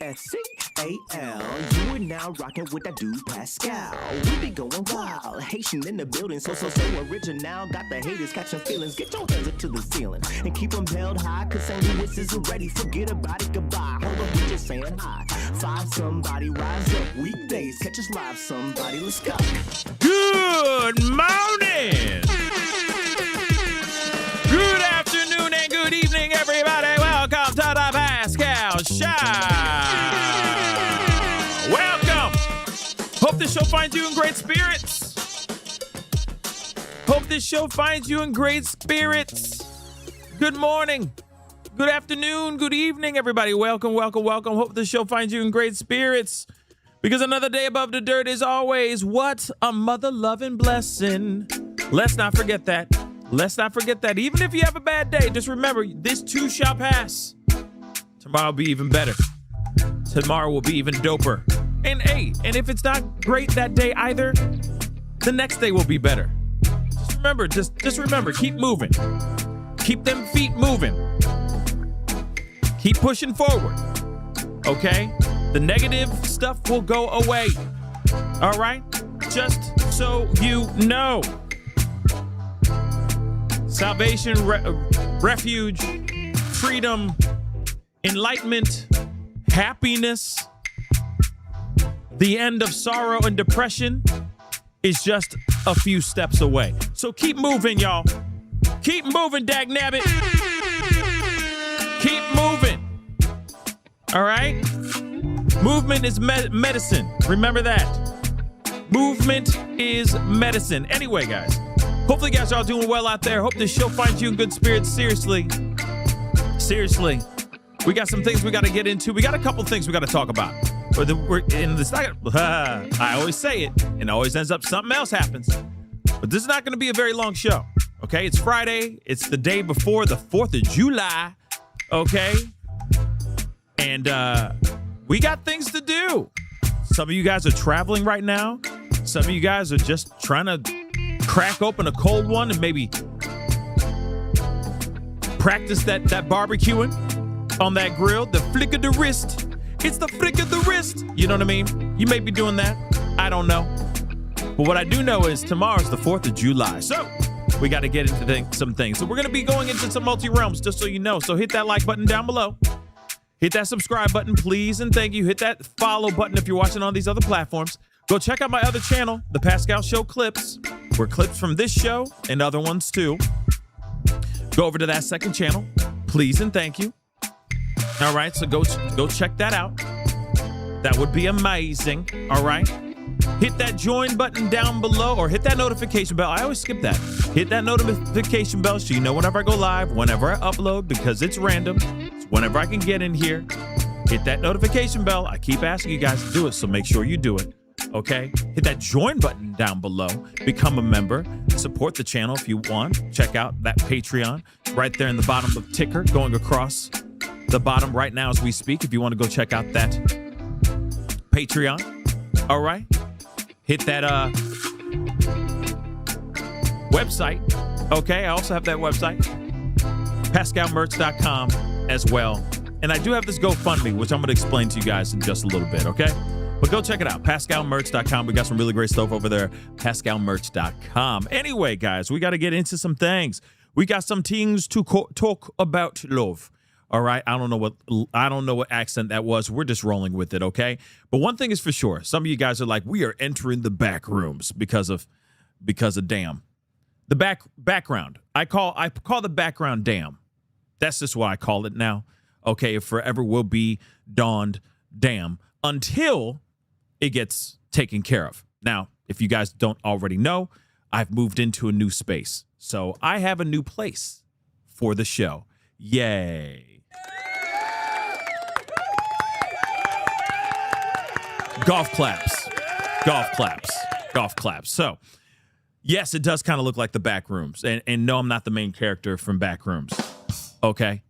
Pascal. You are now rocking with that dude Pascal. We be going wild, Haitian in the building, so original. Got the haters catching feelings. Get your hands up to the ceiling and keep them held high, cause St. Louis isn't ready. Forget about it, goodbye. Hold on, we just saying hi. Five somebody, rise up. Weekdays, catch us live, somebody. Let's go. Good morning. Good afternoon and good evening, everybody. Welcome to the Pascal Show. Welcome. Hope this show finds you in great spirits. Hope this show finds you in great spirits. Good morning. Good afternoon. Good evening, everybody. Welcome, welcome, welcome. Hope this show finds you in great spirits. Because another day above the dirt is always what a mother-loving blessing. Let's not forget that. Let's not forget that. Even if you have a bad day, just remember, this too shall pass. Tomorrow will be even better. Tomorrow will be even doper. And hey, and if it's not great that day either, the next day will be better. Just remember, keep moving. Keep them feet moving. Keep pushing forward. Okay? The negative stuff will go away. All right? Just so you know. Salvation, refuge, freedom, enlightenment, happiness, the end of sorrow and depression is just a few steps away. So keep moving, y'all. Keep moving, dagnabbit. Keep moving. All right? Movement is medicine. Remember that. Movement is medicine. Anyway, guys. Hopefully you guys are all doing well out there. Hope this show finds you in good spirits. Seriously. We got some things we got to get into. We got a couple things we got to talk about. I always say it, and it always ends up something else happens. But this is not going to be a very long show. Okay? It's Friday. It's the day before the 4th of July. Okay? And we got things to do. Some of you guys are traveling right now. Some of you guys are just trying to crack open a cold one and maybe practice that barbecuing on that grill. The flick of the wrist. It's the flick of the wrist. You know what I mean? You may be doing that. I don't know. But what I do know is tomorrow's the 4th of July. So we got to get into some things. So we're going to be going into some multi-realms, just so you know. So hit that like button down below. Hit that subscribe button, please, and thank you. Hit that follow button if you're watching on these other platforms. Go check out my other channel, The Pascal Show Clips, where clips from this show and other ones too. Go over to that second channel, please and thank you. All right, so go check that out. That would be amazing. All right. Hit that join button down below or hit that notification bell. I always skip that. Hit that notification bell so you know whenever I go live, whenever I upload, because it's random. It's whenever I can get in here. Hit that notification bell. I keep asking you guys to do it, so make sure you do it. Okay? Hit that join button down below. Become a member. Support the channel if you want. Check out that Patreon right there in the bottom of the ticker going across the bottom right now as we speak. If you want to go check out that Patreon. All right? Hit that website. Okay, I also have that website, pascalmerch.com as well. And I do have this GoFundMe, which I'm going to explain to you guys in just a little bit, okay? But go check it out, pascalmerch.com. We got some really great stuff over there, pascalmerch.com. Anyway, guys, we got to get into some things. We got some things to talk about love. All right, I don't know what accent that was. We're just rolling with it, okay? But one thing is for sure. Some of you guys are like, we are entering the back rooms because of damn. The background. I call the background damn. That's just what I call it now. Okay, it forever will be donned damn until it gets taken care of. Now, if you guys don't already know, I've moved into a new space. So I have a new place for the show. Yay. Golf claps. Golf claps. Golf claps. So, yes, it does kind of look like the back rooms. And no, I'm not the main character from Backrooms. Okay.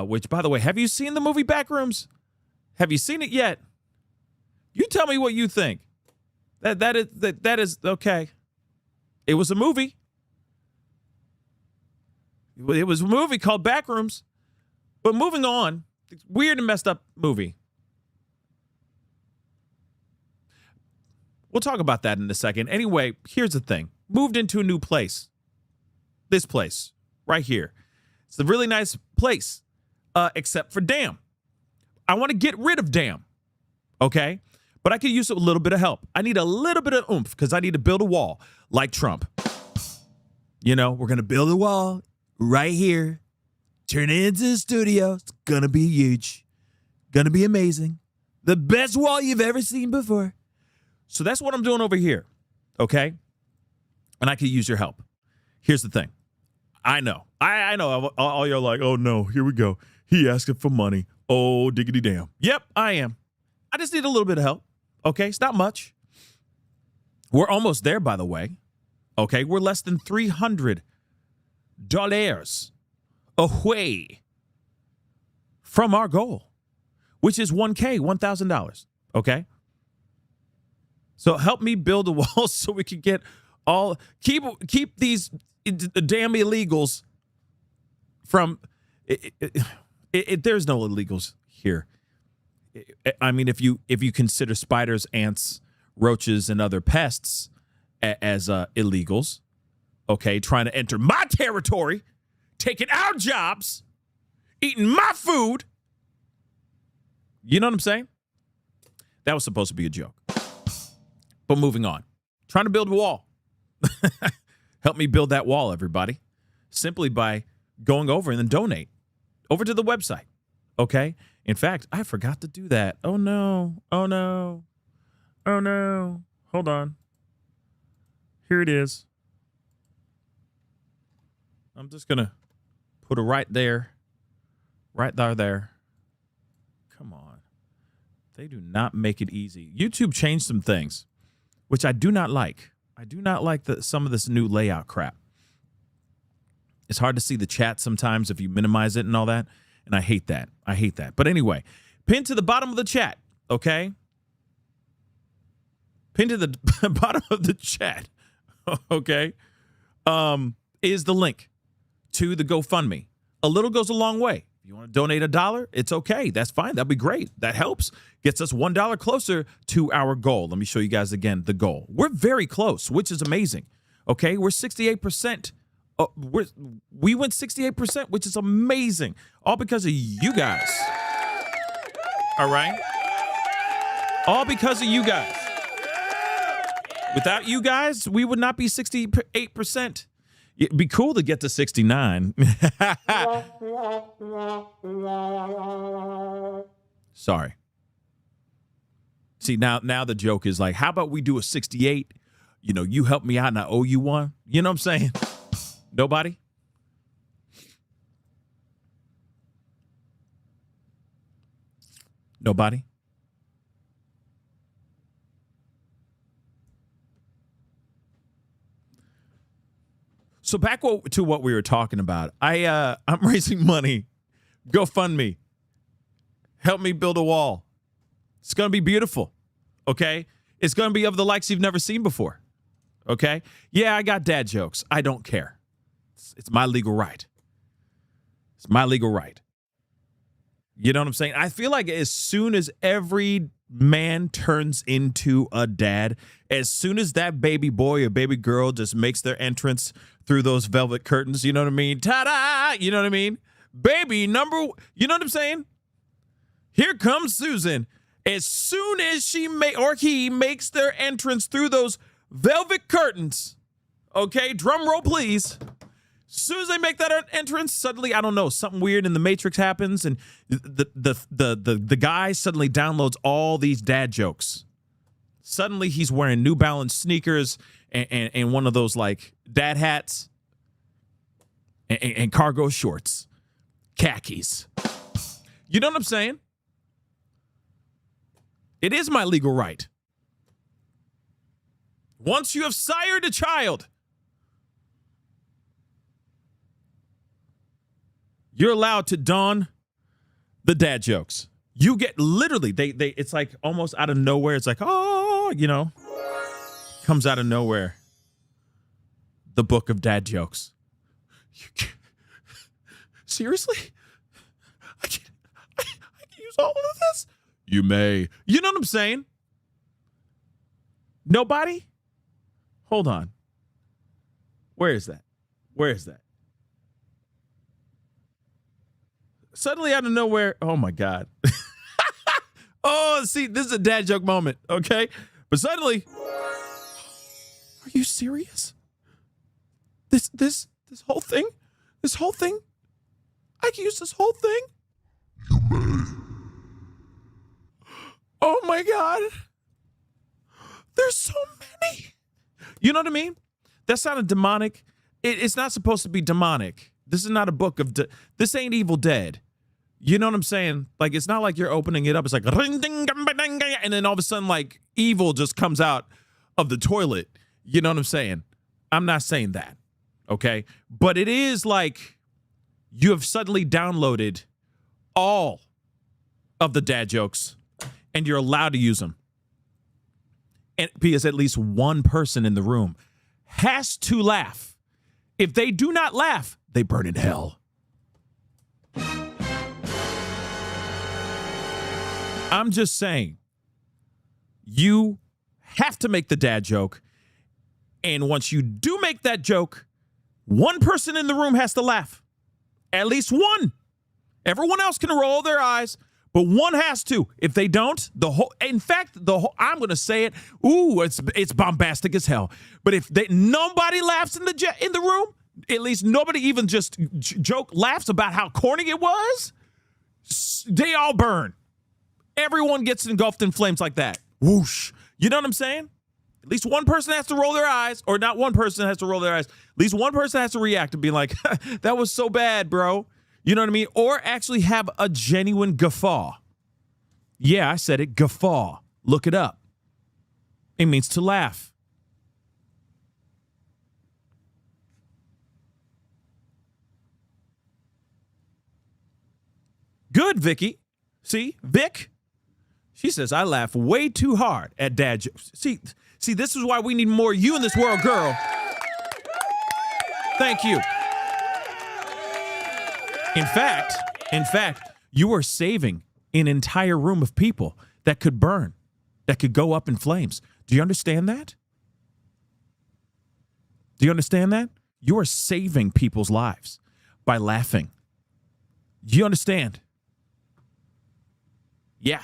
Which, by the way, have you seen the movie Backrooms? Have you seen it yet? You tell me what you think. That is okay. It was a movie. It was a movie called Backrooms. But moving on, weird and messed up movie. We'll talk about that in a second. Anyway, here's the thing. Moved into a new place. This place right here. It's a really nice place, except for damn. I want to get rid of damn, okay? But I could use a little bit of help. I need a little bit of oomph because I need to build a wall like Trump. You know, we're going to build a wall right here, turn it into a studio. It's going to be huge, going to be amazing. The best wall you've ever seen before. So that's what I'm doing over here, okay? And I could use your help. Here's the thing. I know. I know. All you're like, oh, no, here we go. He asking for money. Oh, diggity damn. Yep, I am. I just need a little bit of help, okay? It's not much. We're almost there, by the way, okay? We're less than $300 away from our goal, which is $1,000, okay? So help me build a wall so we can get keep these damn illegals from there's no illegals here. I mean, if you consider spiders, ants, roaches, and other pests as illegals, okay, trying to enter my territory, taking our jobs, eating my food, you know what I'm saying? That was supposed to be a joke. But moving on, trying to build a wall. Help me build that wall, everybody, simply by going over and then donate over to the website. Okay. In fact, I forgot to do that. Oh, no. Oh, no. Oh, no. Hold on. Here it is. I'm just going to put it right there. Right there. Come on. They do not make it easy. YouTube changed some things, which I do not like. I do not like some of this new layout crap. It's hard to see the chat sometimes if you minimize it and all that. And I hate that. I hate that. But anyway, pin to the bottom of the chat, okay? Pin to the bottom of the chat, okay, is the link to the GoFundMe. A little goes a long way. If you want to donate $1, it's okay. That's fine. That'd be great. That helps. Gets us $1 closer to our goal. Let me show you guys again the goal. We're very close, which is amazing. Okay, we're 68%. We went 68%, which is amazing. All because of you guys. All right? All because of you guys. Without you guys, we would not be 68%. It'd be cool to get to 69. Sorry. See, now the joke is like, how about we do a 68? You know, you help me out and I owe you one. You know what I'm saying? Nobody? Nobody? So back to what we were talking about. I'm raising money. GoFundMe. Help me build a wall. It's going to be beautiful. Okay? It's going to be of the likes you've never seen before. Okay? Yeah, I got dad jokes. I don't care. It's my legal right. It's my legal right. You know what I'm saying? I feel like as soon as every man turns into a dad, as soon as that baby boy or baby girl just makes their entrance through those velvet curtains, you know what I mean? Ta-da! You know what I mean? Baby number, you know what I'm saying? Here comes Susan. As soon as she he makes their entrance through those velvet curtains, okay, drum roll please. As soon as they make that entrance, suddenly, I don't know, something weird in the Matrix happens, and the guy suddenly downloads all these dad jokes. Suddenly, he's wearing New Balance sneakers and one of those like dad hats and cargo shorts, khakis. You know what I'm saying? It is my legal right. Once you have sired a child, you're allowed to don the dad jokes. You get literally, they it's like almost out of nowhere. It's like, oh, you know, comes out of nowhere. The book of dad jokes. Seriously? I can use all of this? You may. You know what I'm saying? Nobody? Hold on. Where is that? Where is that? Suddenly out of nowhere. Oh, my God. Oh, see, this is a dad joke moment, okay? But suddenly, are you serious? This whole thing? This whole thing? I can use this whole thing? You may. Oh, my God. There's so many. You know what I mean? That sounded demonic. It's not supposed to be demonic. This is not a book of... this ain't Evil Dead. You know what I'm saying? Like, it's not like you're opening it up. It's like... and then all of a sudden, like, evil just comes out of the toilet. You know what I'm saying? I'm not saying that. Okay? But it is like you have suddenly downloaded all of the dad jokes and you're allowed to use them. And because at least one person in the room has to laugh. If they do not laugh, they burn in hell. I'm just saying, you have to make the dad joke. And once you do make that joke, one person in the room has to laugh. At least one. Everyone else can roll their eyes, but one has to. If they don't, I'm going to say it. Ooh, it's bombastic as hell. But if nobody laughs in the room, at least nobody even just laughs about how corny it was, they all burn. Everyone gets engulfed in flames like that. Whoosh. You know what I'm saying? At least one person has to roll their eyes, or not one person has to roll their eyes. At least one person has to react and be like, that was so bad, bro. You know what I mean? Or actually have a genuine guffaw. Yeah, I said it, guffaw. Look it up. It means to laugh. Good, Vicky. See, Vic? She says, I laugh way too hard at dad jokes. See, this is why we need more you in this world, girl. Thank you. In fact, you are saving an entire room of people that could burn, that could go up in flames. Do you understand that? Do you understand that? You are saving people's lives by laughing. Do you understand? Yeah.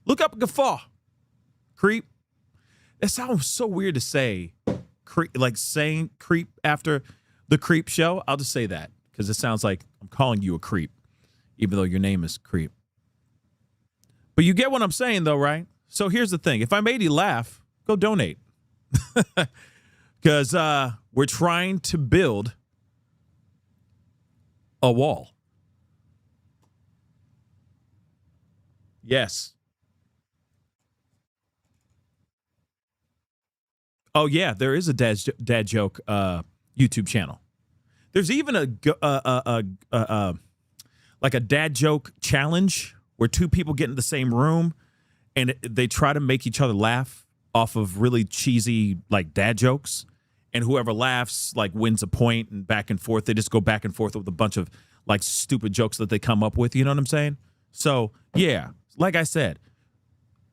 Look up guffaw. Creep. That sounds so weird to say. Like saying creep after the Creep Show. I'll just say that because it sounds like I'm calling you a creep, even though your name is Creep. But you get what I'm saying, though, right? So here's the thing. If I made you laugh, go donate. Because we're trying to build a wall. Yes. Oh, yeah, there is a dad joke YouTube channel. There's even like a dad joke challenge where two people get in the same room and they try to make each other laugh off of really cheesy like dad jokes. And whoever laughs like wins a point and back and forth. They just go back and forth with a bunch of like stupid jokes that they come up with. You know what I'm saying? So, yeah, like I said,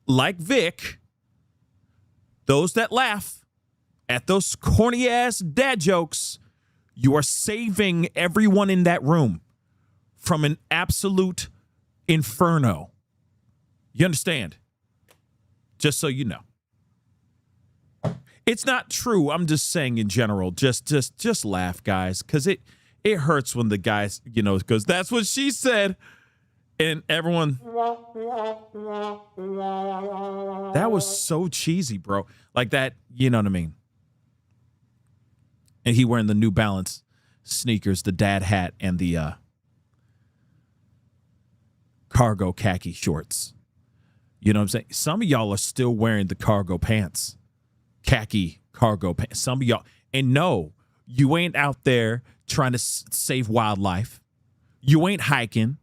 like Vic, those that laugh at those corny ass dad jokes, you are saving everyone in that room from an absolute inferno. You understand? Just so you know. It's not true. I'm just saying in general, just laugh, guys, because it hurts when the guys, goes, that's what she said. And everyone, that was so cheesy, bro. Like that, you know what I mean? And he wearing the New Balance sneakers, the dad hat, and the cargo khaki shorts. You know what I'm saying? Some of y'all are still wearing the cargo pants, khaki cargo pants. Some of y'all, and no, you ain't out there trying to save wildlife. You ain't hiking.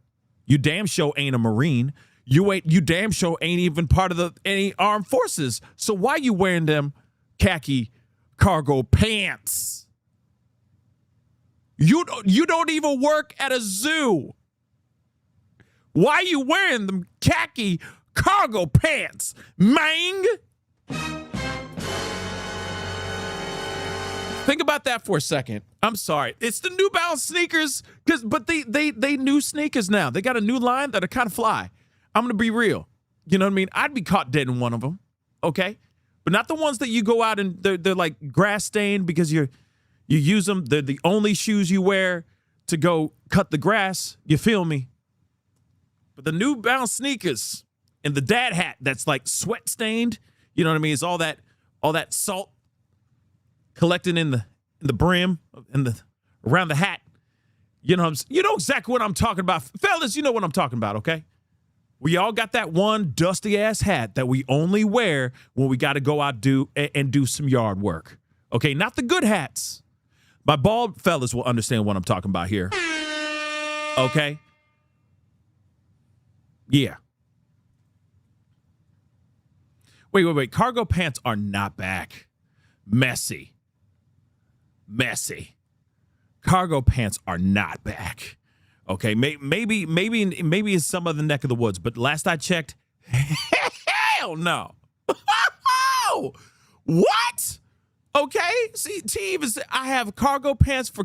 You damn sure ain't a Marine. You damn sure ain't even part of any armed forces. So why you wearing them khaki cargo pants? You don't even work at a zoo. Why you wearing them khaki cargo pants, mang? Think about that for a second. I'm sorry. It's the New Balance sneakers, but they new sneakers now. They got a new line that are kind of fly. I'm going to be real. You know what I mean? I'd be caught dead in one of them, okay? But not the ones that you go out and they're like grass stained because you use them. They're the only shoes you wear to go cut the grass. You feel me? But the New Balance sneakers and the dad hat that's like sweat stained, you know what I mean? It's all that salt collecting in the brim and around the hat. You know exactly what I'm talking about. Fellas, you know what I'm talking about, okay? We all got that one dusty ass hat that we only wear when we got to go out and do some yard work. Okay, not the good hats. My bald fellas will understand what I'm talking about here. Okay? Yeah. Wait. Cargo pants are not back. Messy. Cargo pants are not back. Okay, maybe in some other neck of the woods, but last I checked, hell no. What? Okay, see, T even said I have cargo pants for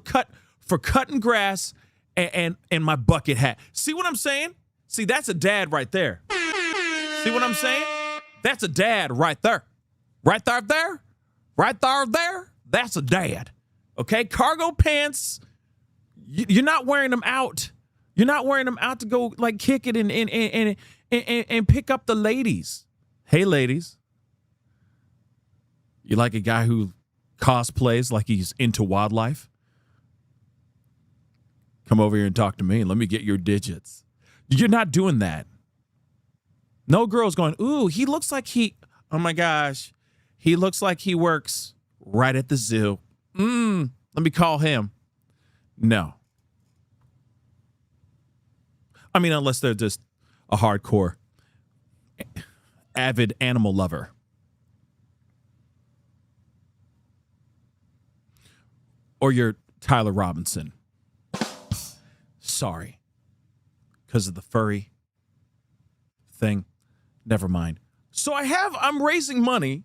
cutting grass and my bucket hat. See what I'm saying? See, that's a dad right there. See what I'm saying? That's a dad right there. Right there. That's a dad. Okay, cargo pants. You're not wearing them out. You're not wearing them out to go like kick it and pick up the ladies. Hey, ladies. You like a guy who cosplays like he's into wildlife? Come over here and talk to me and let me get your digits. You're not doing that. No girl's going, ooh, he looks like oh my gosh, he looks like he works right at the zoo. Let me call him. No. I mean, unless they're just a hardcore, avid animal lover. Or you're Tyler Robinson. Sorry. Because of the furry thing. Never mind. So I'm raising money,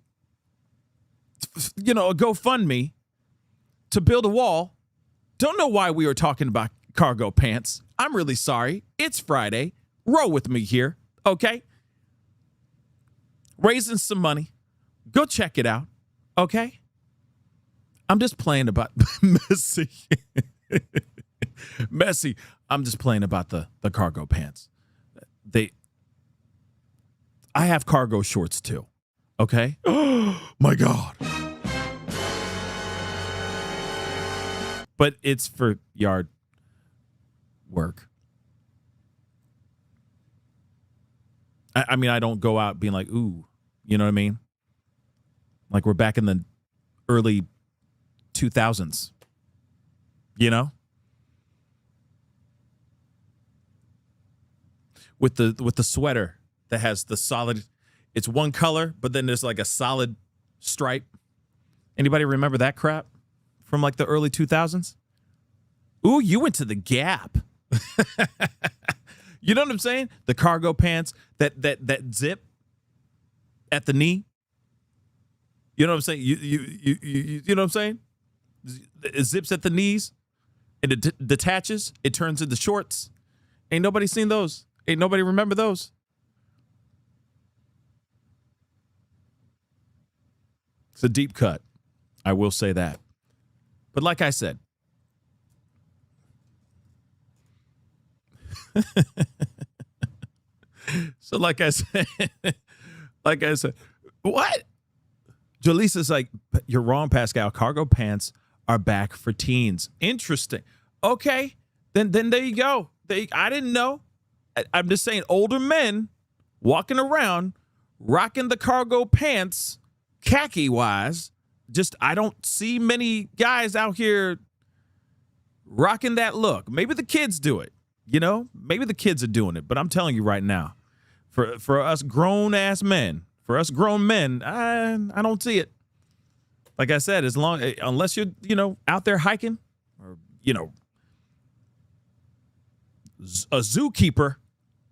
a GoFundMe to build a wall. Don't know why we were talking about cargo pants. I'm really sorry. It's Friday. Roll with me here, okay? Raising some money. Go check it out, okay? I'm just playing about messy. Messy. I'm just playing about the cargo pants. I have cargo shorts too, okay? Oh, my God. But it's for yard work. I mean, I don't go out being like, ooh, you know what I mean? Like we're back in the early 2000s, you know? With the sweater that has the solid, it's one color, but then there's like a solid stripe. Anybody remember that crap from like the early 2000s? Ooh, you went to the Gap. You know what I'm saying? The cargo pants that zip at the knee. You know what I'm saying? You know what I'm saying? It zips at the knees and it detaches. It turns into shorts. Ain't nobody seen those. Ain't nobody remember those. It's a deep cut. I will say that. But like I said, so like I said, what? Jaleesa's like, you're wrong, Pascal. Cargo pants are back for teens. Interesting. Okay, then there you go. I didn't know. I'm just saying, older men walking around rocking the cargo pants, khaki wise. Just I don't see many guys out here rocking that look. Maybe the kids do it. You know, maybe the kids are doing it, but I'm telling you right now, for us grown men, I don't see it. Like I said, unless you're, out there hiking or, a zookeeper,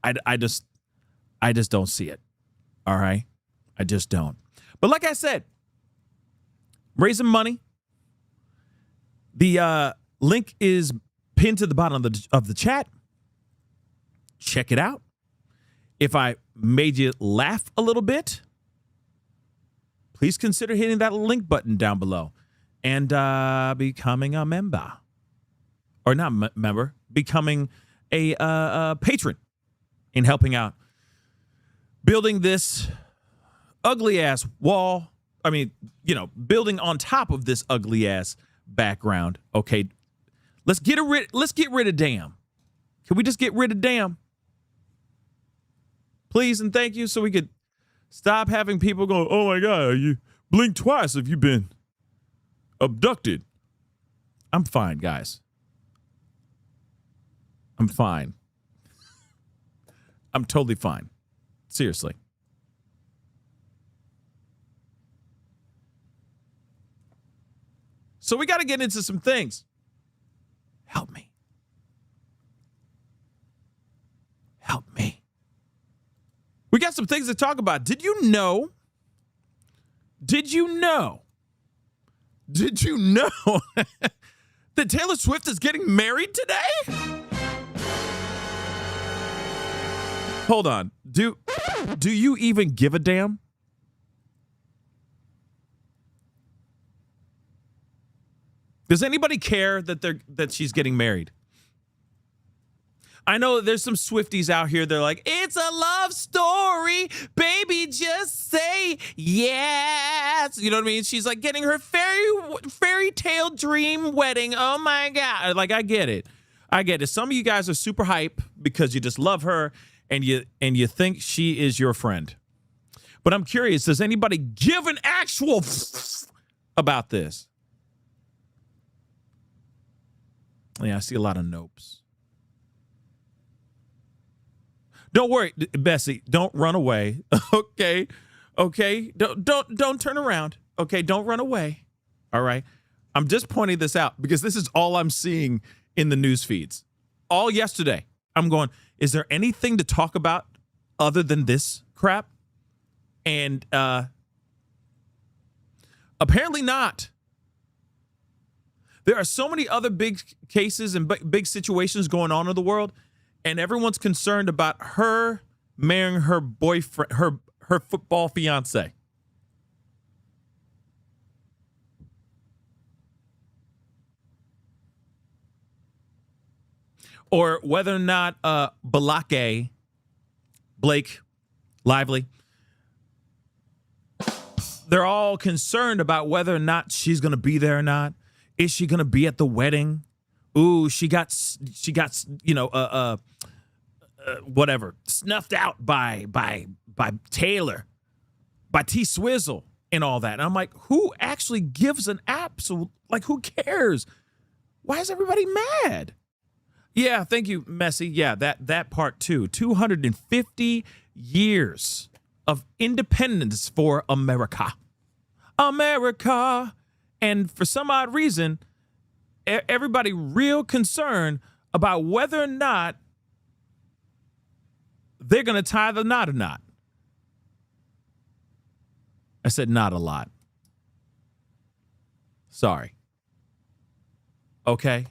I just don't see it. All right. I just don't. But like I said, raising money The link is pinned to the bottom of the chat. Check it out. If I made you laugh a little bit, please consider hitting that link button down below and becoming a member. Or not member, becoming a patron in helping out. Building this ugly-ass wall. I mean, building on top of this ugly-ass background. Okay, let's get rid of damn. Can we just get rid of damn? Please and thank you, so we could stop having people go, oh my God, you blink twice if you've been abducted. I'm fine, guys. I'm fine. I'm totally fine. Seriously. So we got to get into some things. Help me. Help me. We got some things to talk about. Did you know that Taylor Swift is getting married today? Hold on. Do you even give a damn? Does anybody care that she's getting married? I know there's some Swifties out here. They're like, it's a love story, baby. Just say yes. You know what I mean? She's like getting her fairy tale dream wedding. Oh my God! Like, I get it. Some of you guys are super hype because you just love her and you think she is your friend. But I'm curious. Does anybody give an actual about this? Yeah, I see a lot of nopes. Don't worry, Bessie. Don't run away. Okay. Don't turn around. Okay, don't run away. All right. I'm just pointing this out because this is all I'm seeing in the news feeds. All yesterday, I'm going, is there anything to talk about other than this crap? And apparently not. There are so many other big cases and big situations going on in the world, and everyone's concerned about her marrying her boyfriend, her football fiance. Or whether or not Blake Lively, they're all concerned about whether or not she's going to be there or not. Is she going to be at the wedding? Ooh, she got whatever, snuffed out by Taylor, by T Swizzle and all that. And I'm like, who actually gives an absolute, like, who cares? Why is everybody mad? Yeah, thank you, Messi. Yeah, that part too. 250 years of independence for America. America. And for some odd reason, everybody real concerned about whether or not they're going to tie the knot or not. I said not a lot. Sorry. Okay.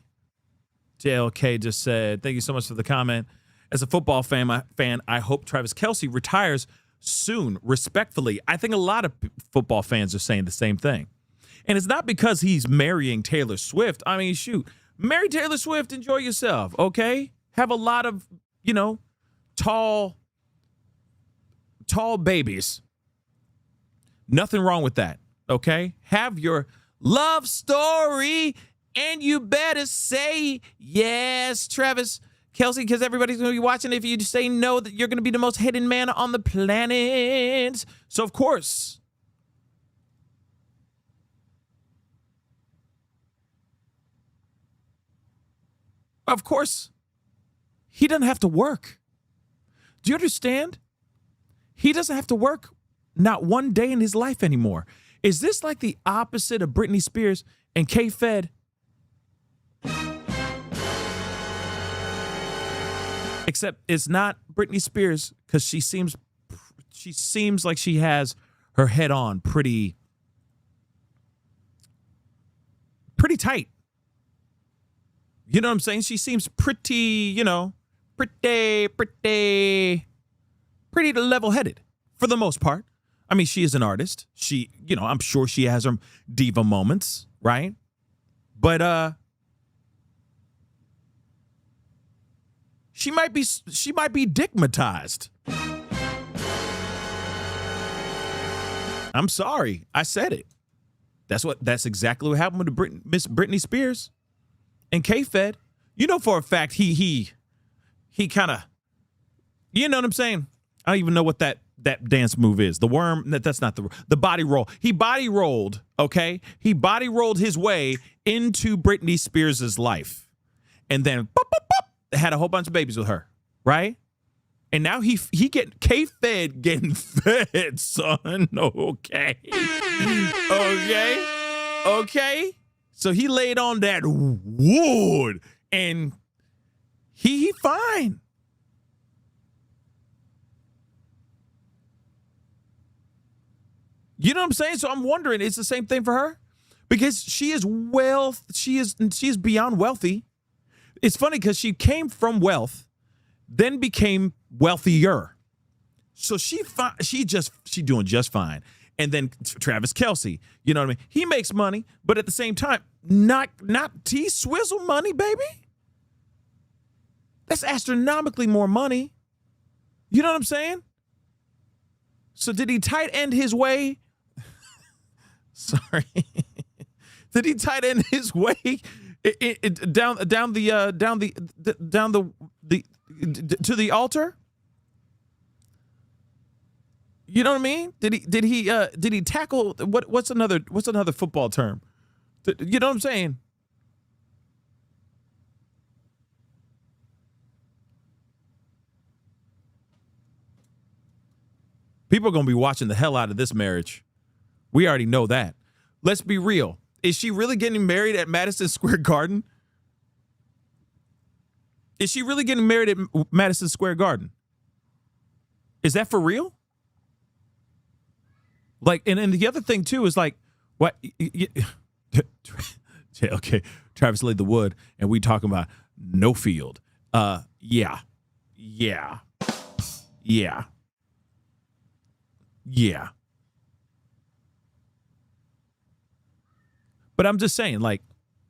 JLK just said, thank you so much for the comment. As a football fan, I hope Travis Kelce retires soon, respectfully. I think a lot of football fans are saying the same thing. And it's not because he's marrying Taylor Swift. I mean, shoot, marry Taylor Swift, enjoy yourself, okay? Have a lot of, tall babies. Nothing wrong with that, okay? Have your love story, and you better say yes, Travis Kelce, because everybody's going to be watching. If you say no, that you're going to be the most hidden man on the planet. So, of course, he doesn't have to work. Do you understand? He doesn't have to work not one day in his life anymore. Is this like the opposite of Britney Spears and K-Fed? Except it's not Britney Spears because she seems like she has her head on pretty tight. You know what I'm saying? She seems pretty, pretty level-headed for the most part. I mean, she is an artist. She, I'm sure she has her diva moments, right? But she might be digmatized. I'm sorry, I said it. That's exactly what happened with Miss Britney Spears and K-Fed. You know for a fact he kind of, you know what I'm saying? I don't even know what that dance move is. The worm, that's not the body roll. He body rolled, okay? He body rolled his way into Britney Spears' life. And then had a whole bunch of babies with her, right? And now he get K-Fed getting fed, son. Okay. Okay. So he laid on that wood and he fine. You know what I'm saying? So I'm wondering, it's the same thing for her? Because she is beyond wealthy. It's funny because she came from wealth, then became wealthier. So she doing just fine. And then Travis Kelce, you know what I mean? He makes money, but at the same time, not T-Swizzle money, baby. That's astronomically more money. You know what I'm saying? So did he tight end his way? Sorry. Did he tight end his way down to the altar? You know what I mean? Did he tackle what's another football term? You know what I'm saying? People are going to be watching the hell out of this marriage. We already know that. Let's be real. Is she really getting married at Madison Square Garden? Is she really getting married at Madison Square Garden? Is that for real? Like, and the other thing too is like, what? Okay, Travis laid the wood, and we talking about no field. Yeah. But I'm just saying, like,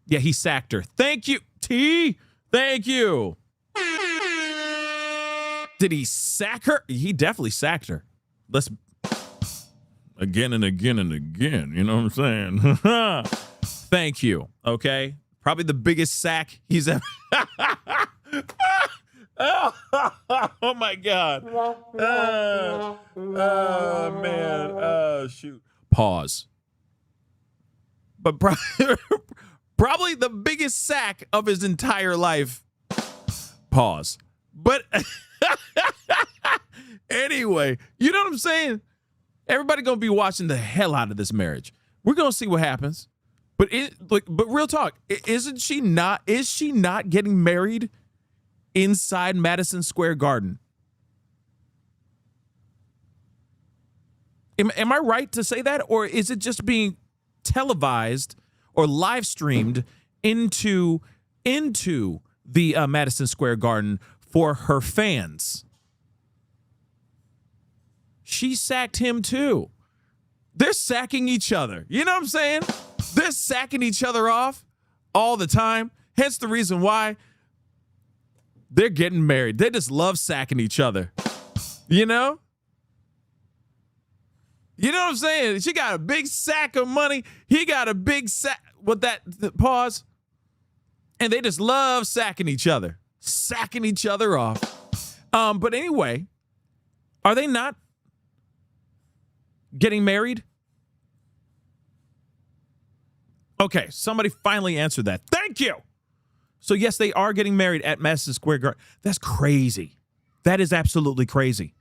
yeah, he sacked her. Thank you, T. Thank you. Did he sack her? He definitely sacked her. Let's again and again and again. You know what I'm saying? Thank you. Okay. Probably the biggest sack he's ever. Oh my God. Oh man. Shoot. Pause. But probably the biggest sack of his entire life. Pause. But anyway, you know what I'm saying? Everybody gonna be watching the hell out of this marriage. We're gonna see what happens. But real talk, is she not getting married inside Madison Square Garden? Am I right to say that, or is it just being televised or live streamed into the Madison Square Garden for her fans? She sacked him too. They're sacking each other. You know what I'm saying? They're sacking each other off all the time. Hence the reason why they're getting married. They just love sacking each other. You know? You know what I'm saying? She got a big sack of money. He got a big sack with that pause. And they just love sacking each other off. But anyway, are they not getting married? Okay, somebody finally answered that. Thank you. So yes, they are getting married at Madison Square Garden. That's crazy. That is absolutely crazy.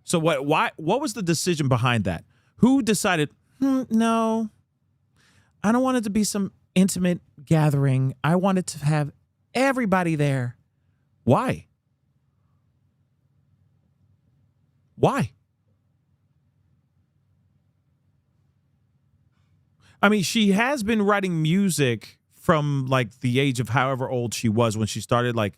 So what was the decision behind that? Who decided, no, I don't want it to be some intimate gathering. I want it to have everybody there. Why? I mean, she has been writing music from like the age of however old she was when she started, like,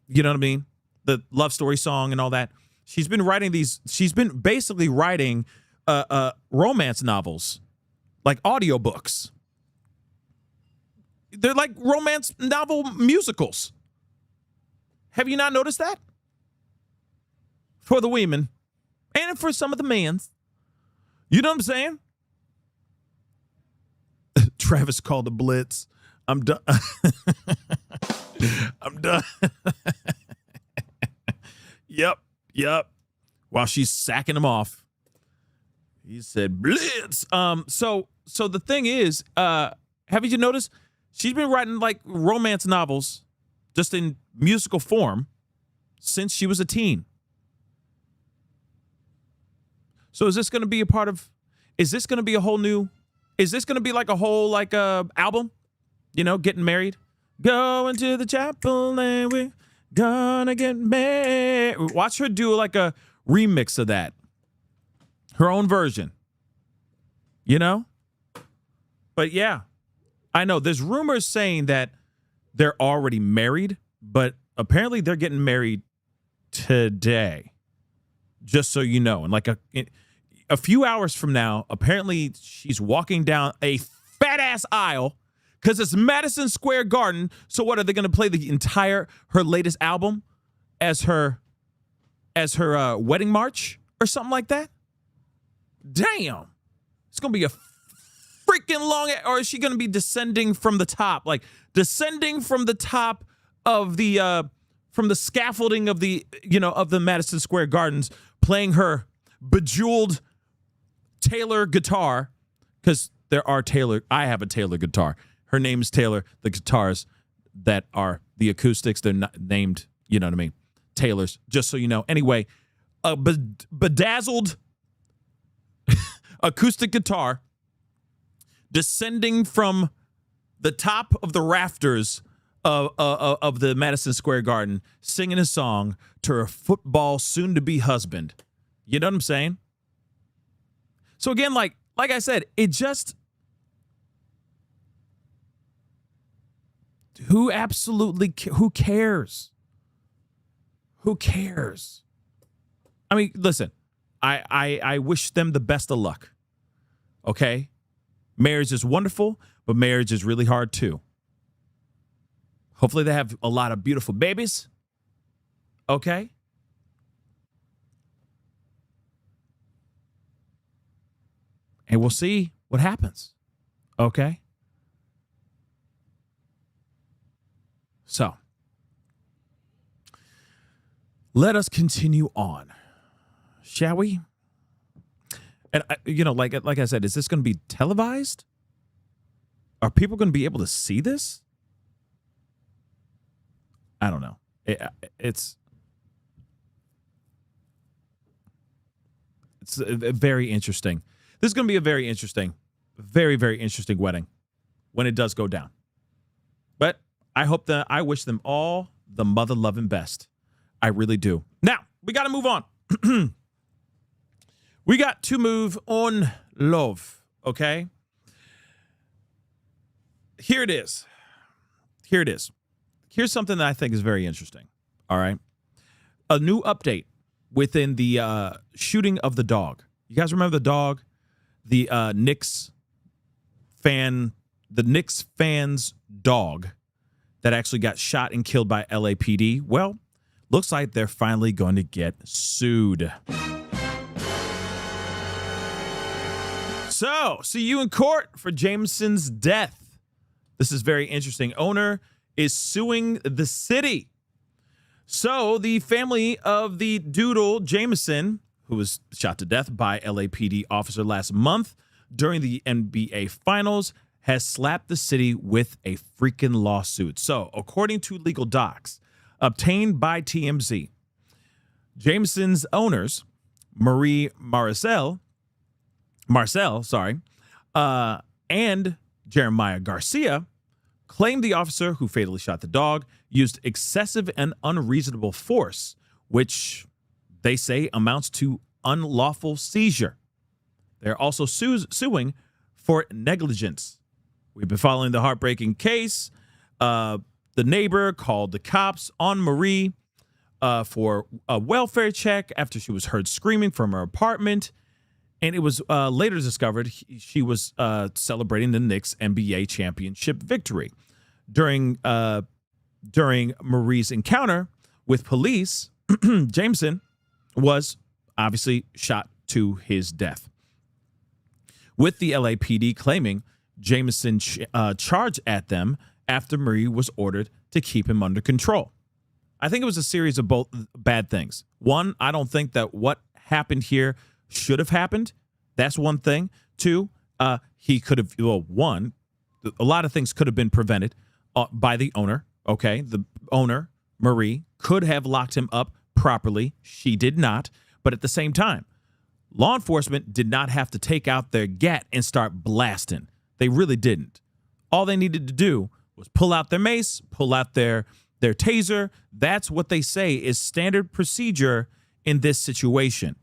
you know what I mean? The love story song and all that. She's been basically writing romance novels, like audiobooks. They're like romance novel musicals. Have you not noticed that? For the women and for some of the men's. You know what I'm saying? Travis called the blitz. I'm done. I'm done. Yep. While she's sacking him off. He said blitz. So the thing is, haven't you noticed? She's been writing like romance novels just in musical form since she was a teen. So is this going to be is this going to be a whole new, is this going to be like a whole like album? You know, getting married? Going to the chapel and we're gonna get married. Watch her do like a remix of that. Her own version. You know? But yeah, I know there's rumors saying that they're already married, but apparently they're getting married today. Just so you know. And like a few hours from now, apparently she's walking down a fat ass aisle because it's Madison Square Garden. So what, are they going to play her latest album as her wedding march or something like that? Damn. It's going to be a freaking long, or is she going to be descending from the top? Like descending from the top of from the scaffolding of the Madison Square Gardens, playing her bejeweled Taylor guitar, because I have a Taylor guitar. Her name's Taylor. The guitars that are the acoustics, they're not named, you know what I mean? Taylor's, just so you know. Anyway, a bedazzled acoustic guitar descending from the top of the rafters of the Madison Square Garden, singing a song to her football soon-to-be husband. You know what I'm saying? So again, like I said, it just, who cares? Who cares? I mean, listen, I wish them the best of luck. Okay? Marriage is wonderful, but marriage is really hard too. Hopefully they have a lot of beautiful babies. Okay? And we'll see what happens. Okay? So, let us continue on. Shall we? And, like I said, is this going to be televised? Are people going to be able to see this? I don't know. It's very interesting. This is going to be a very interesting, very, very interesting wedding when it does go down. But I wish them all the mother loving best. I really do. Now, we got to move on. We got to move on, love, okay? Here it is. Here's something that I think is very interesting, all right? A new update within the shooting of the dog. You guys remember the dog? The Knicks fan's dog that actually got shot and killed by LAPD. Well, looks like they're finally going to get sued. So, see you in court for Jameson's death. This is very interesting. Owner is suing the city. So, the family of the Doodle Jameson, who was shot to death by LAPD officer last month during the NBA Finals, has slapped the city with a freaking lawsuit. So, according to legal docs obtained by TMZ, Jameson's owners, Marcel, and Jeremiah Garcia, claimed the officer who fatally shot the dog used excessive and unreasonable force, which they say amounts to unlawful seizure. They're also suing for negligence. We've been following the heartbreaking case. The neighbor called the cops on Marie for a welfare check after she was heard screaming from her apartment. And it was later discovered she was celebrating the Knicks NBA championship victory. During Marie's encounter with police, Jameson was obviously shot to his death, with the LAPD claiming Jameson charged at them after Marie was ordered to keep him under control. I think it was a series of both bad things. One, I don't think that what happened here should have happened. That's one thing. Two, he could have, one, a lot of things could have been prevented by the owner. Okay. The owner, Marie, could have locked him up properly. She did not. But at the same time, law enforcement did not have to take out their gat and start blasting. They really didn't. All they needed to do was pull out their mace, pull out their taser. That's what they say is standard procedure in this situation.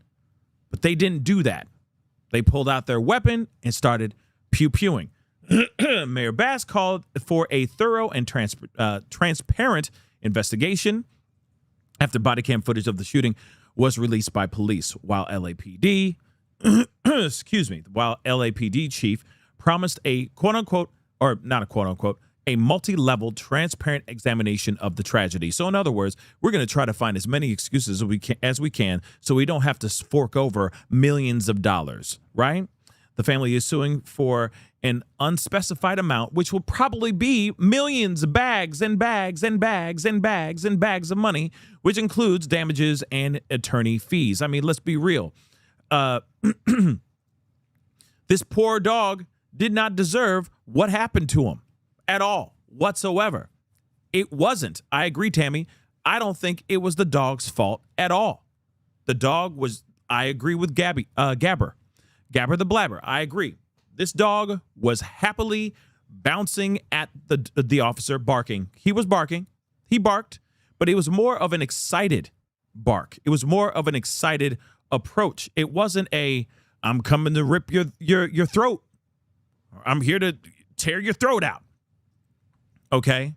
But they didn't do that. They pulled out their weapon and started pew-pewing. Mayor Bass called for a thorough and transparent investigation after body cam footage of the shooting was released by police, while LAPD, while LAPD chief promised a quote-unquote, or not a quote-unquote, a multi-level transparent examination of the tragedy. So in other words, we're going to try to find as many excuses as we can so we don't have to fork over millions of dollars, right? The family is suing for an unspecified amount, which will probably be millions of bags and bags and bags and bags and bags of money, which includes damages and attorney fees. I mean, let's be real. This poor dog did not deserve what happened to him at all, whatsoever. It wasn't. I agree, Tammy. I don't think it was the dog's fault at all. The dog was, I agree with Gabber the Blabber. I agree. This dog was happily bouncing at the officer, barking. He was barking. He barked, but it was more of an excited bark. It was more of an excited approach. It wasn't a, I'm coming to rip your throat. I'm here to tear your throat out. Okay?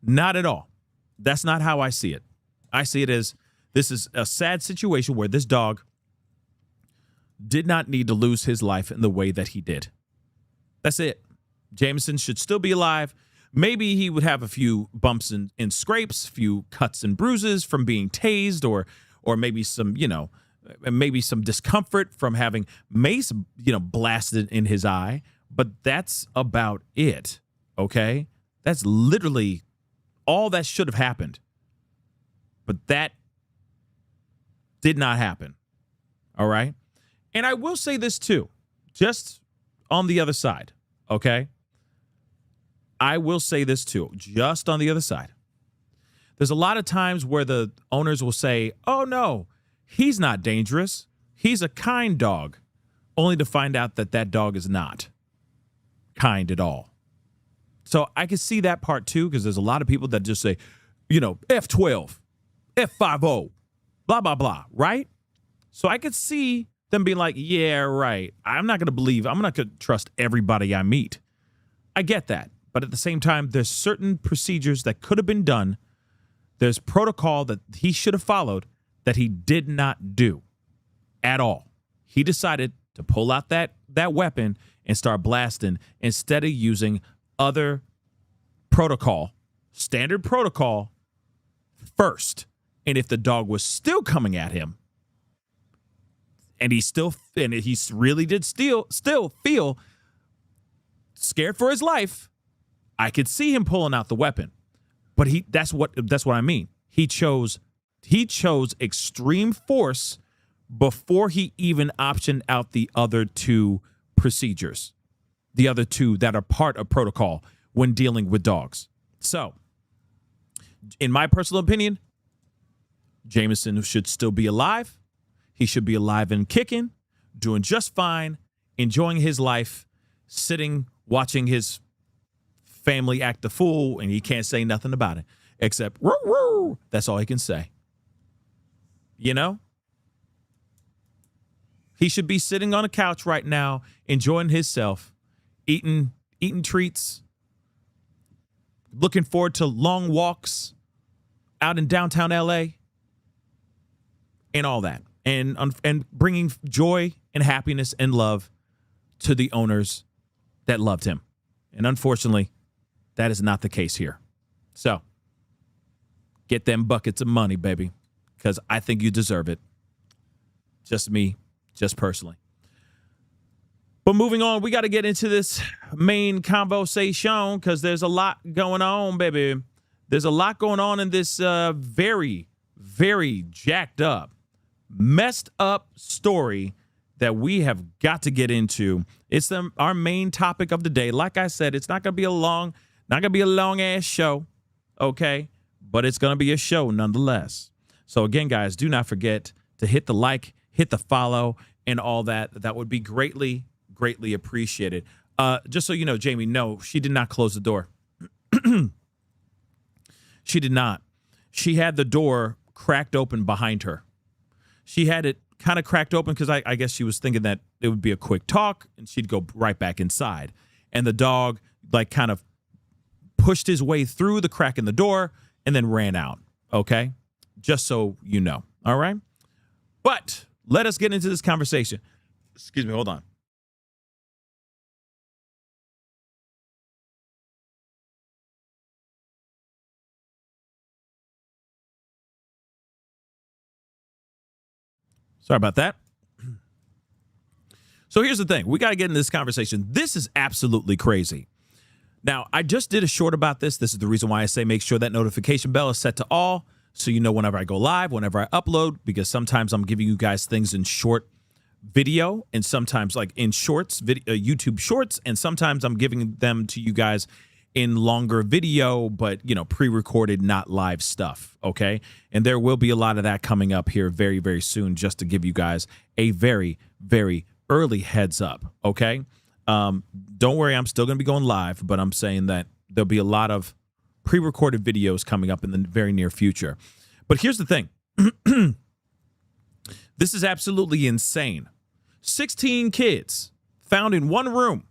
Not at all. That's not how I see it. I see it as this is a sad situation where this dog did not need to lose his life in the way that he did. That's it. Jameson should still be alive. Maybe he would have a few bumps and scrapes, few cuts and bruises from being tased, or maybe some, maybe some discomfort from having mace, blasted in his eye. But that's about it. Okay? That's literally all that should have happened. But that did not happen. All right? And I will say this too, just on the other side, okay? I will say this too, just on the other side. There's a lot of times where the owners will say, oh no, he's not dangerous. He's a kind dog, only to find out that that dog is not kind at all. So I can see that part too, because there's a lot of people that just say, F12, F50, blah, blah, blah, right? So I could see them being like, yeah, right. I'm not going to trust everybody I meet. I get that. But at the same time, there's certain procedures that could have been done. There's protocol that he should have followed that he did not do at all. He decided to pull out that weapon and start blasting instead of using other protocol, standard protocol first. And if the dog was still coming at him, and he really did still feel scared for his life, I could see him pulling out the weapon. But that's what I mean. He chose extreme force before he even optioned out the other two procedures, the other two that are part of protocol when dealing with dogs. So, in my personal opinion, Jameson should still be alive. He should be alive and kicking, doing just fine, enjoying his life, sitting, watching his family act the fool, and he can't say nothing about it except, "Roo, roo." That's all he can say. He should be sitting on a couch right now, enjoying himself, eating eating treats, looking forward to long walks out in downtown LA and all that, and bringing joy and happiness and love to the owners that loved him. And unfortunately, that is not the case here. So get them buckets of money, baby, because I think you deserve it. Just me, just personally. But moving on, we got to get into this main conversation because there's a lot going on, baby. There's a lot going on in this very, very jacked up, messed up story that we have got to get into. It's our main topic of the day. Like I said, it's not going to be a long ass show, okay? But it's going to be a show nonetheless. So again, guys, do not forget to hit the like, hit the follow, and all that. That would be greatly, greatly appreciated. Just so you know, Jamie, no, she did not close the door. She did not. She had the door cracked open behind her. She had it kind of cracked open because I guess she was thinking that it would be a quick talk and she'd go right back inside. And the dog like kind of pushed his way through the crack in the door and then ran out. Okay? Just so you know. All right? But let us get into this conversation. Excuse me, hold on. Sorry about that. So here's the thing. We got to get into this conversation. This is absolutely crazy. Now, I just did a short about this. This is the reason why I say make sure that notification bell is set to all so you know whenever I go live, whenever I upload, because sometimes I'm giving you guys things in short video and sometimes like in shorts, YouTube shorts, and sometimes I'm giving them to you guys in longer video, but, you know, pre-recorded, not live stuff, okay? And there will be a lot of that coming up here very, very soon just to give you guys a very, very early heads up, okay? Don't worry, I'm still going to be going live, but I'm saying that there'll be a lot of pre-recorded videos coming up in the very near future. But here's the thing. This is absolutely insane. 16 kids found in one room,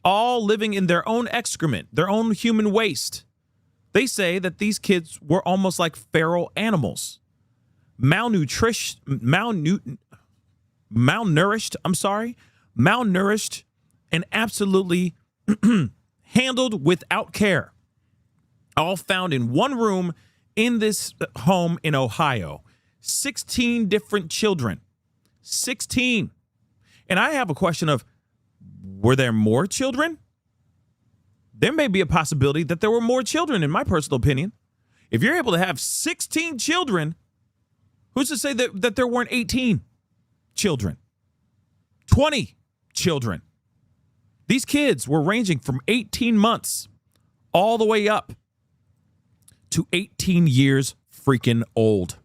all living in their own excrement, their own human waste. They say that these kids were almost like feral animals. Malnourished, and absolutely handled without care. All found in one room in this home in Ohio. 16 different children. 16. And I have a question of, were there more children? There may be a possibility that there were more children, in my personal opinion. If you're able to have 16 children, who's to say that there weren't 18 children? 20 children. These kids were ranging from 18 months all the way up to 18 years freaking old.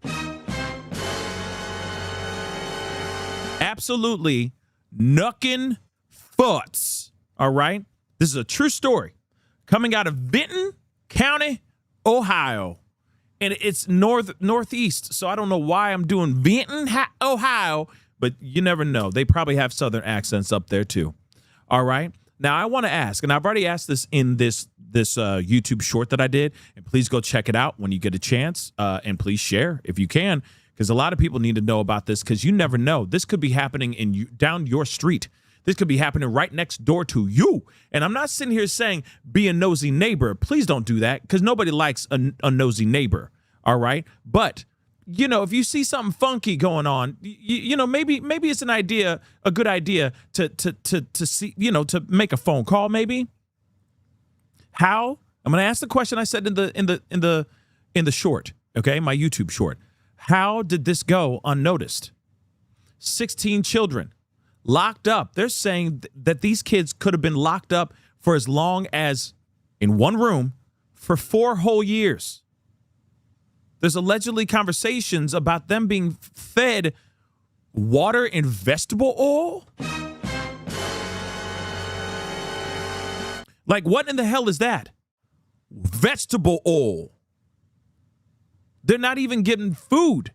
Absolutely knuckin' futs. All right? This is a true story coming out of Benton County, Ohio. And it's northeast, so I don't know why I'm doing Benton, Ohio, but you never know. They probably have southern accents up there too. All right? Now, I want to ask, and I've already asked this in this YouTube short that I did, and please go check it out when you get a chance, and please share if you can, because a lot of people need to know about this, because you never know. This could be happening down your street. This could be happening right next door to you. And I'm not sitting here saying be a nosy neighbor. Please don't do that, because nobody likes a nosy neighbor, all right? But, you know, if you see something funky going on, you know, maybe it's a good idea to see, you know, to make a phone call maybe. How? I'm going to ask the question I said in the short, okay? My YouTube short. How did this go unnoticed? 16 children locked up. They're saying that these kids could have been locked up for as long as, in one room, for 4 whole years. There's allegedly conversations about them being fed water and vegetable oil. Like, what in the hell is that? Vegetable oil. They're not even getting food.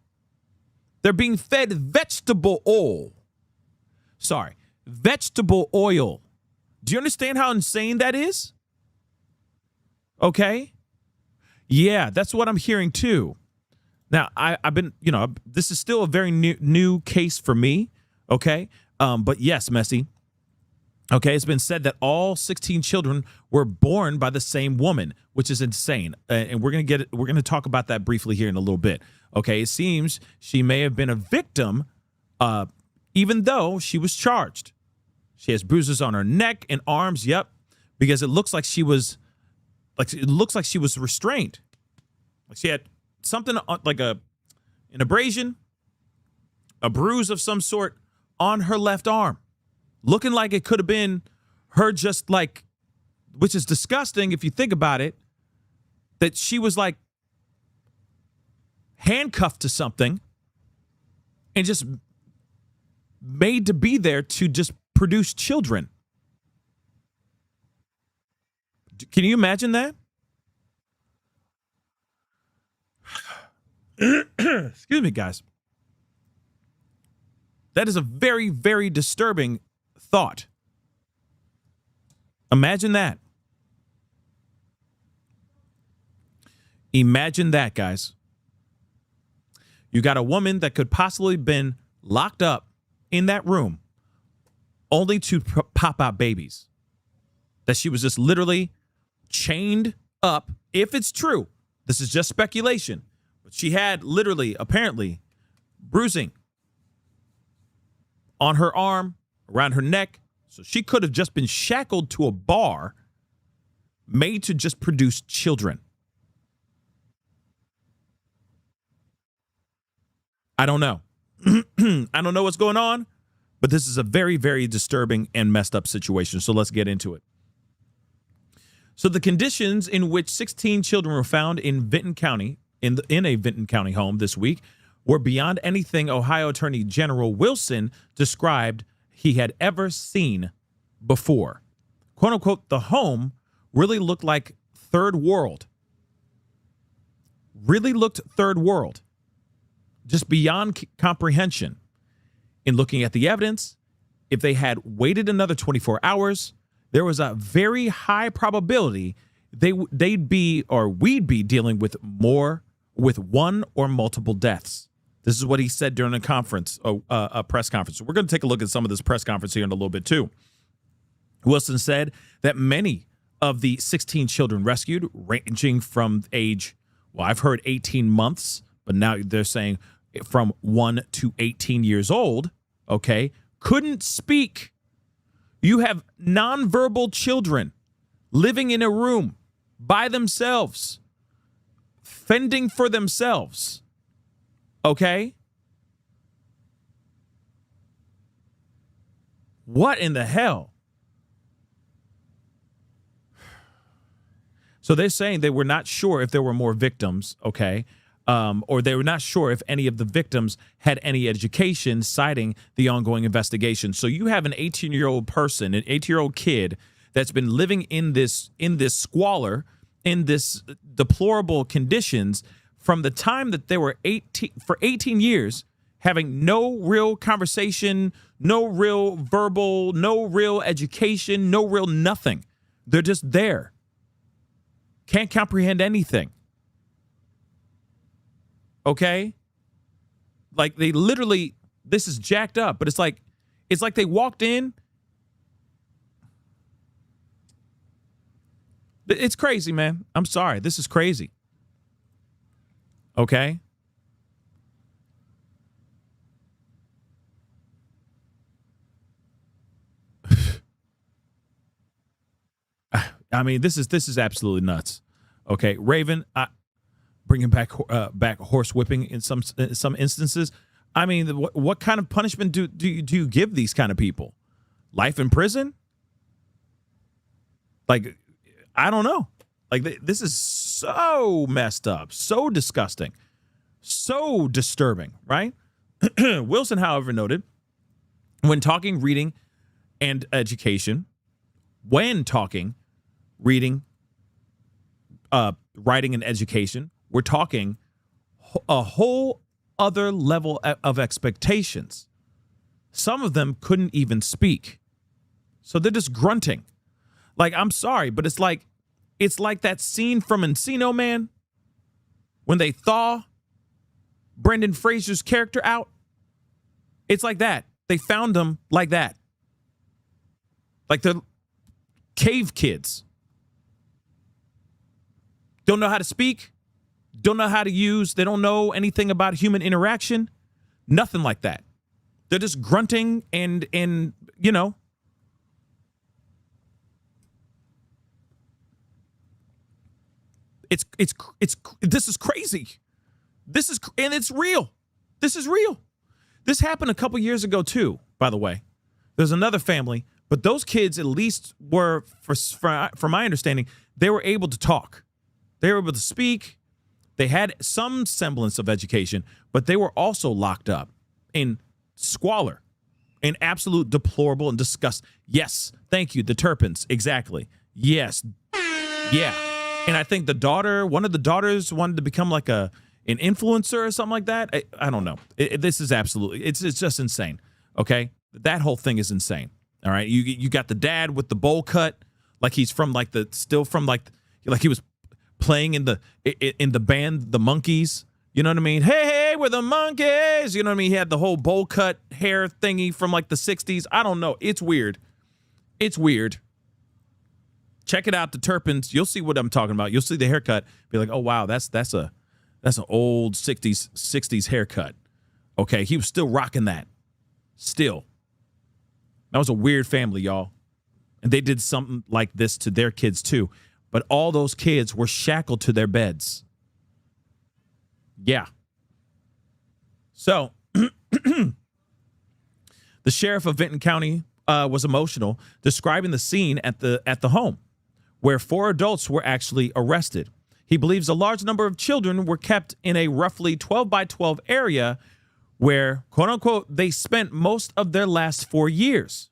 They're being fed vegetable oil. Sorry, vegetable oil. Do you understand how insane that is? Okay. Yeah, that's what I'm hearing too. Now, I've been, this is still a very new case for me. Okay. But yes, Messy. Okay. It's been said that all 16 children were born by the same woman, which is insane. And we're going to talk about that briefly here in a little bit. Okay. It seems she may have been a victim, even though she was charged. She has bruises on her neck and arms. Yep. Because it looks like she was restrained. Like she had something like an abrasion, a bruise of some sort on her left arm, looking like it could have been her just like, which is disgusting if you think about it, that she was like handcuffed to something and just made to be there to just produce children. Can you imagine that? Excuse me, guys. That is a very, very disturbing thought. Imagine that. Imagine that, guys. You got a woman that could possibly been locked up in that room only to pop out babies. That she was just literally chained up. If it's true, this is just speculation. But she had literally, apparently, bruising on her arm, around her neck. So she could have just been shackled to a bar made to just produce children. I don't know. I don't know what's going on, but this is a very, very disturbing and messed up situation. So let's get into it. So the conditions in which 16 children were found in Vinton County, in a Vinton County home this week, were beyond anything Ohio Attorney General Wilson described he had ever seen before. Quote unquote, the home really looked like third world. Really looked third world. Just beyond comprehension. In looking at the evidence, if they had waited another 24 hours, there was a very high probability we'd be dealing with one or multiple deaths. This is what he said during a press conference. We're going to take a look at some of this press conference here in a little bit too. Wilson said that many of the 16 children rescued, ranging from age, I've heard 18 months, but now they're saying from 1 to 18 years old, okay, couldn't speak. You have nonverbal children living in a room by themselves, fending for themselves. Okay? What in the hell? So they're saying they were not sure if there were more victims, okay? Or they were not sure if any of the victims had any education, citing the ongoing investigation. So you have an 18-year-old person, an 18-year-old kid that's been living in this squalor, in this deplorable conditions from the time that they were 18, for 18 years, having no real conversation, no real verbal, no real education, no real nothing. They're just there. Can't comprehend anything. Okay? Like they literally, this is jacked up, but it's like they walked in. It's crazy, man. I'm sorry. This is crazy. Okay? I mean, this is absolutely nuts. Okay, Raven, bringing back horse whipping in some instances. I mean, what kind of punishment do you give these kind of people? Life in prison? Like, I don't know. Like, this is so messed up, so disgusting, so disturbing, right? Wilson, however, noted when talking reading and education, reading, writing and education, we're talking a whole other level of expectations. Some of them couldn't even speak. So they're just grunting. Like, I'm sorry, but it's like that scene from Encino Man when they thaw Brendan Fraser's character out. It's like that. They found him like that. Like the cave kids. Don't know how to speak. Don't know how to use. They don't know anything about human interaction. Nothing like that. They're just grunting and you know. It's this is crazy. And it's real. This is real. This happened a couple years ago too, by the way. There's another family, but those kids at least were, from my understanding, they were able to talk. They were able to speak. They had some semblance of education, but they were also locked up in squalor, in absolute deplorable and disgust. Yes, thank you, the Turpins, exactly. Yes, yeah. And I think one of the daughters wanted to become like an influencer or something like that. I don't know. This is absolutely, it's just insane, okay? That whole thing is insane, all right? You got the dad with the bowl cut, like he's from like he was playing in the band The Monkees. You know what I mean? Hey, we're the Monkees. You know what I mean? He had the whole bowl cut hair thingy from like the 60s. I don't know. It's weird. It's weird. Check it out, the Turpins. You'll see what I'm talking about. You'll see the haircut. Be like, oh wow, that's an old 60s haircut. Okay, he was still rocking that. Still. That was a weird family, y'all. And they did something like this to their kids too. But all those kids were shackled to their beds. Yeah. So, the sheriff of Vinton County was emotional, describing the scene at the home, where 4 adults were actually arrested. He believes a large number of children were kept in a roughly 12 by 12 area where, quote unquote, they spent most of their last 4 years.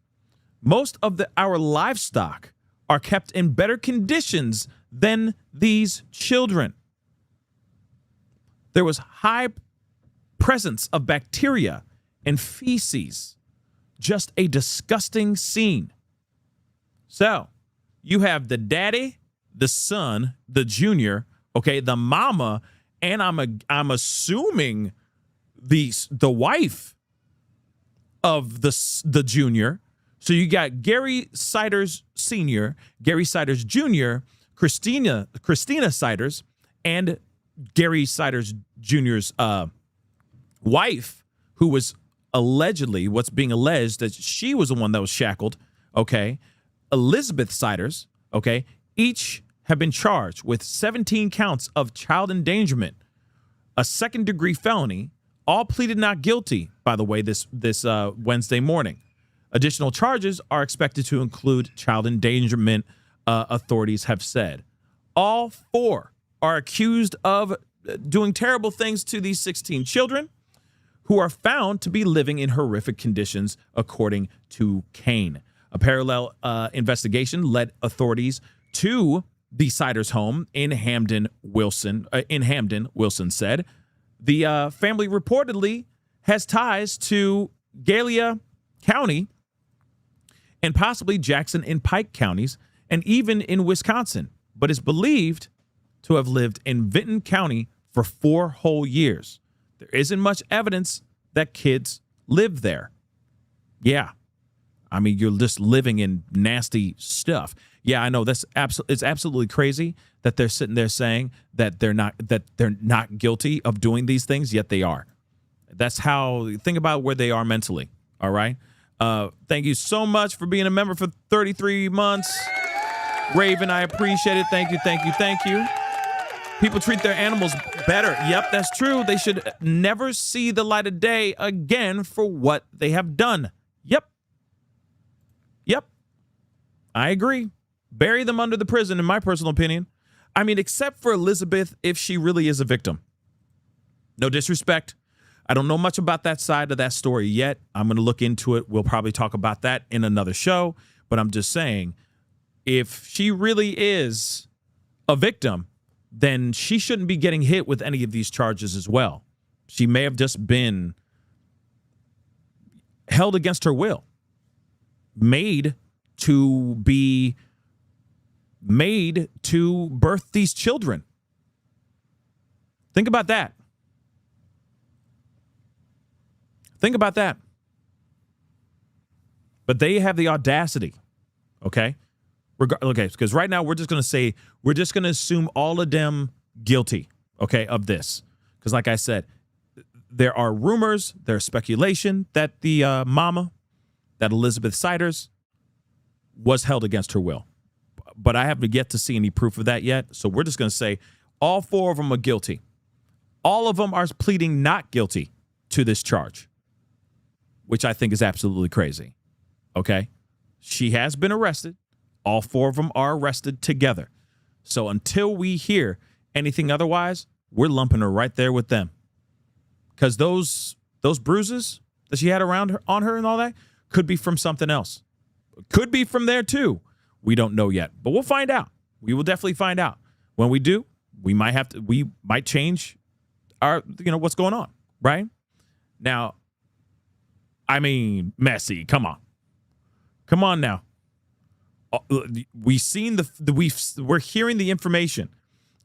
Most of our livestock are kept in better conditions than these children. There was high presence of bacteria and feces. Just a disgusting scene. So, you have the daddy, the son, the junior, okay, the mama, and I'm assuming the wife of the junior. So you got Gary Siders Sr., Gary Siders Jr., Christina Siders, and Gary Siders Jr.'s wife, who was allegedly, what's being alleged, that she was the one that was shackled, okay? Elizabeth Siders, okay? Each have been charged with 17 counts of child endangerment, a second-degree felony, all pleaded not guilty, by the way, this Wednesday morning. Additional charges are expected to include child endangerment, authorities have said. All 4 are accused of doing terrible things to these 16 children who are found to be living in horrific conditions, according to Kane. A parallel investigation led authorities to the Siders' home in Hamden, Wilson said. The family reportedly has ties to Gallia County and possibly Jackson and Pike counties, and even in Wisconsin, but is believed to have lived in Vinton County for 4 whole years. There isn't much evidence that kids live there. Yeah. I mean, you're just living in nasty stuff. Yeah, I know it's absolutely crazy that they're sitting there saying that they're not guilty of doing these things, yet they are. That's how, think about where they are mentally. All right. Thank you so much for being a member for 33 months. Raven, I appreciate it. Thank you, thank you, thank you. People treat their animals better. Yep, that's true. They should never see the light of day again for what they have done. Yep. I agree. Bury them under the prison, in my personal opinion. I mean, except for Elizabeth, if she really is a victim. No disrespect. I don't know much about that side of that story yet. I'm going to look into it. We'll probably talk about that in another show. But I'm just saying, if she really is a victim, then she shouldn't be getting hit with any of these charges as well. She may have just been held against her will, made to be made to birth these children. Think about that. Think about that. But they have the audacity, okay? Okay, because right now we're just going to assume all of them guilty, okay, of this. Because like I said, there are rumors, there's speculation that the mama, that Elizabeth Siders, was held against her will. But I haven't yet to see any proof of that yet. So we're just going to say all four of them are guilty. All of them are pleading not guilty to this charge, which I think is absolutely crazy. Okay? She has been arrested. All four of them are arrested together. So until we hear anything otherwise, we're lumping her right there with them. Because those bruises that she had around her, on her and all that, could be from something else. Could be from there too. We don't know yet, but we'll find out. We will definitely find out. When we do, we might change our, what's going on, right? Now, I mean, Messi, come on now. We've seen we're hearing the information.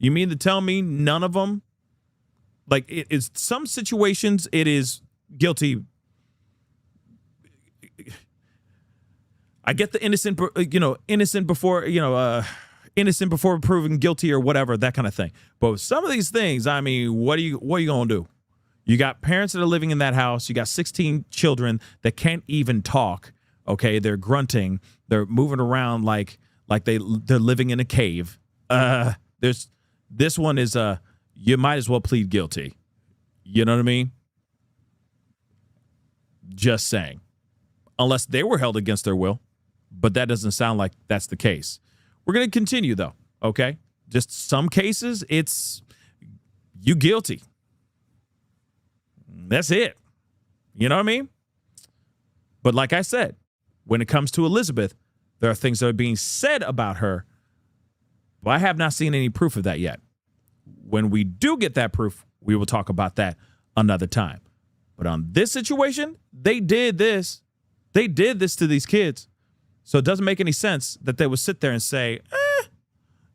You mean to tell me none of them, like, it is some situations it is guilty. I get the innocent before proven guilty or whatever, that kind of thing. But with some of these things, I mean, what are you going to do? You got parents that are living in that house. You got 16 children that can't even talk. Okay, they're grunting. They're moving around like they're living in a cave. This one is you might as well plead guilty. You know what I mean? Just saying. Unless they were held against their will. But that doesn't sound like that's the case. We're going to continue, though, okay? Just some cases, it's you guilty. That's it. You know what I mean? But like I said, when it comes to Elizabeth, there are things that are being said about her, but I have not seen any proof of that yet. When we do get that proof, we will talk about that another time. But on this situation, they did this. They did this to these kids. So it doesn't make any sense that they would sit there and say,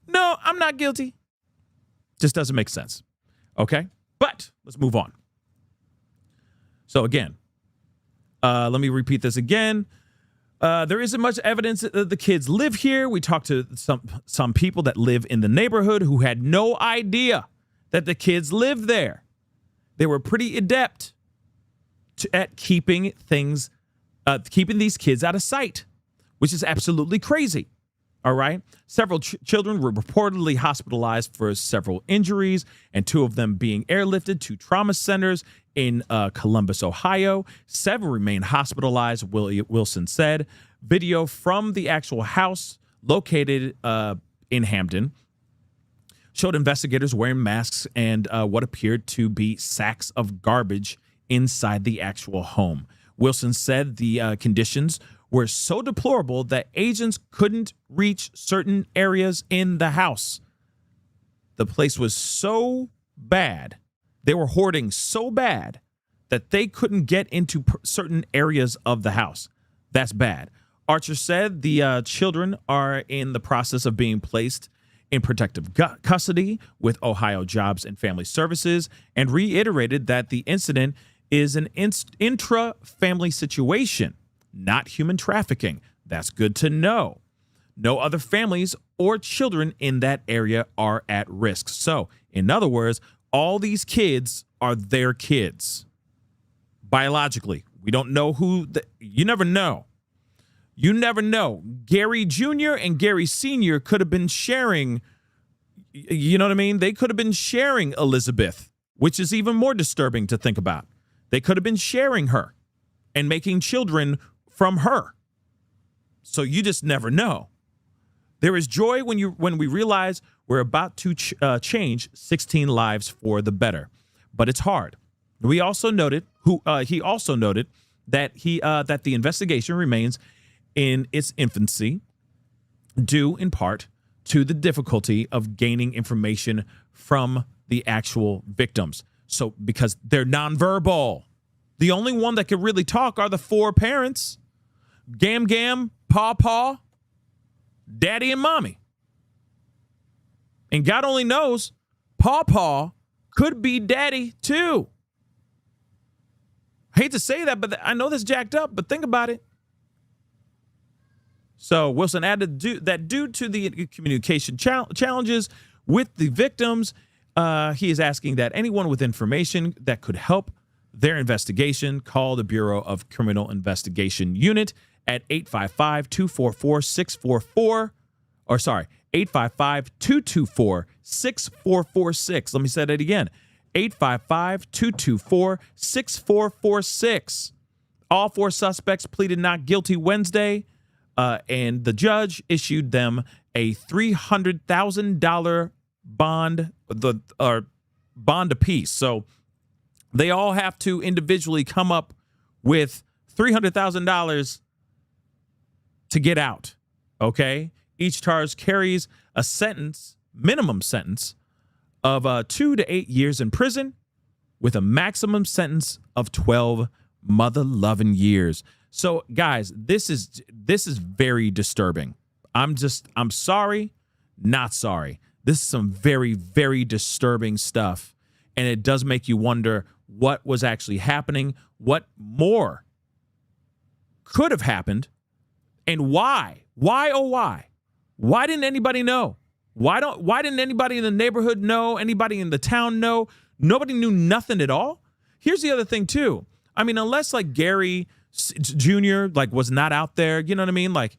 no, I'm not guilty. Just doesn't make sense. Okay? But let's move on. So again, let me repeat this again. There isn't much evidence that the kids live here. We talked to some people that live in the neighborhood who had no idea that the kids lived there. They were pretty adept at keeping these kids out of sight, which is absolutely crazy. All right. Several children were reportedly hospitalized for several injuries, and 2 of them being airlifted to trauma centers in Columbus, Ohio. 7 remain hospitalized, Wilson said. Video from the actual house located in Hampden showed investigators wearing masks and what appeared to be sacks of garbage inside the actual home. Wilson said the conditions were so deplorable that agents couldn't reach certain areas in the house. The place was so bad, they were hoarding so bad that they couldn't get into certain areas of the house. That's bad. Archer said the children are in the process of being placed in protective custody with Ohio Jobs and Family Services, and reiterated that the incident is an intra-family situation, not human trafficking. That's good to know. No other families or children in that area are at risk. So, in other words, all these kids are their kids. Biologically, we don't know you never know. You never know. Gary Jr. and Gary Sr. could have been sharing, you know what I mean? They could have been sharing Elizabeth, which is even more disturbing to think about. They could have been sharing her and making children from her. So you just never know. There is joy when we realize we're about to change 16 lives for the better, but it's hard. He also noted that that the investigation remains in its infancy, due in part to the difficulty of gaining information from the actual victims. So because they're nonverbal, the only one that can really talk are the 4 parents. Gam, Paw, Daddy, and Mommy. And God only knows, Paw could be daddy too. I hate to say that, but I know that's jacked up, but think about it. So Wilson added that due to the communication challenges with the victims, he is asking that anyone with information that could help their investigation call the Bureau of Criminal Investigation Unit at 855-244-6444, or sorry, 855-224-6446. Let me say that again. 855-224-6446. All 4 suspects pleaded not guilty Wednesday, and the judge issued them a $300,000 bond apiece. So they all have to individually come up with $300,000 to get out. Okay? Each charge carries a minimum sentence of 2 to 8 years in prison with a maximum sentence of 12 mother-loving years. So, guys, this is very disturbing. I'm sorry, not sorry. This is some very, very disturbing stuff. And it does make you wonder what was actually happening, what more could have happened, and why? Why, oh, why? Why didn't anybody know? Why didn't anybody in the neighborhood know? Anybody in the town know? Nobody knew nothing at all. Here's the other thing, too. I mean, unless like Gary Jr. like was not out there, you know what I mean? Like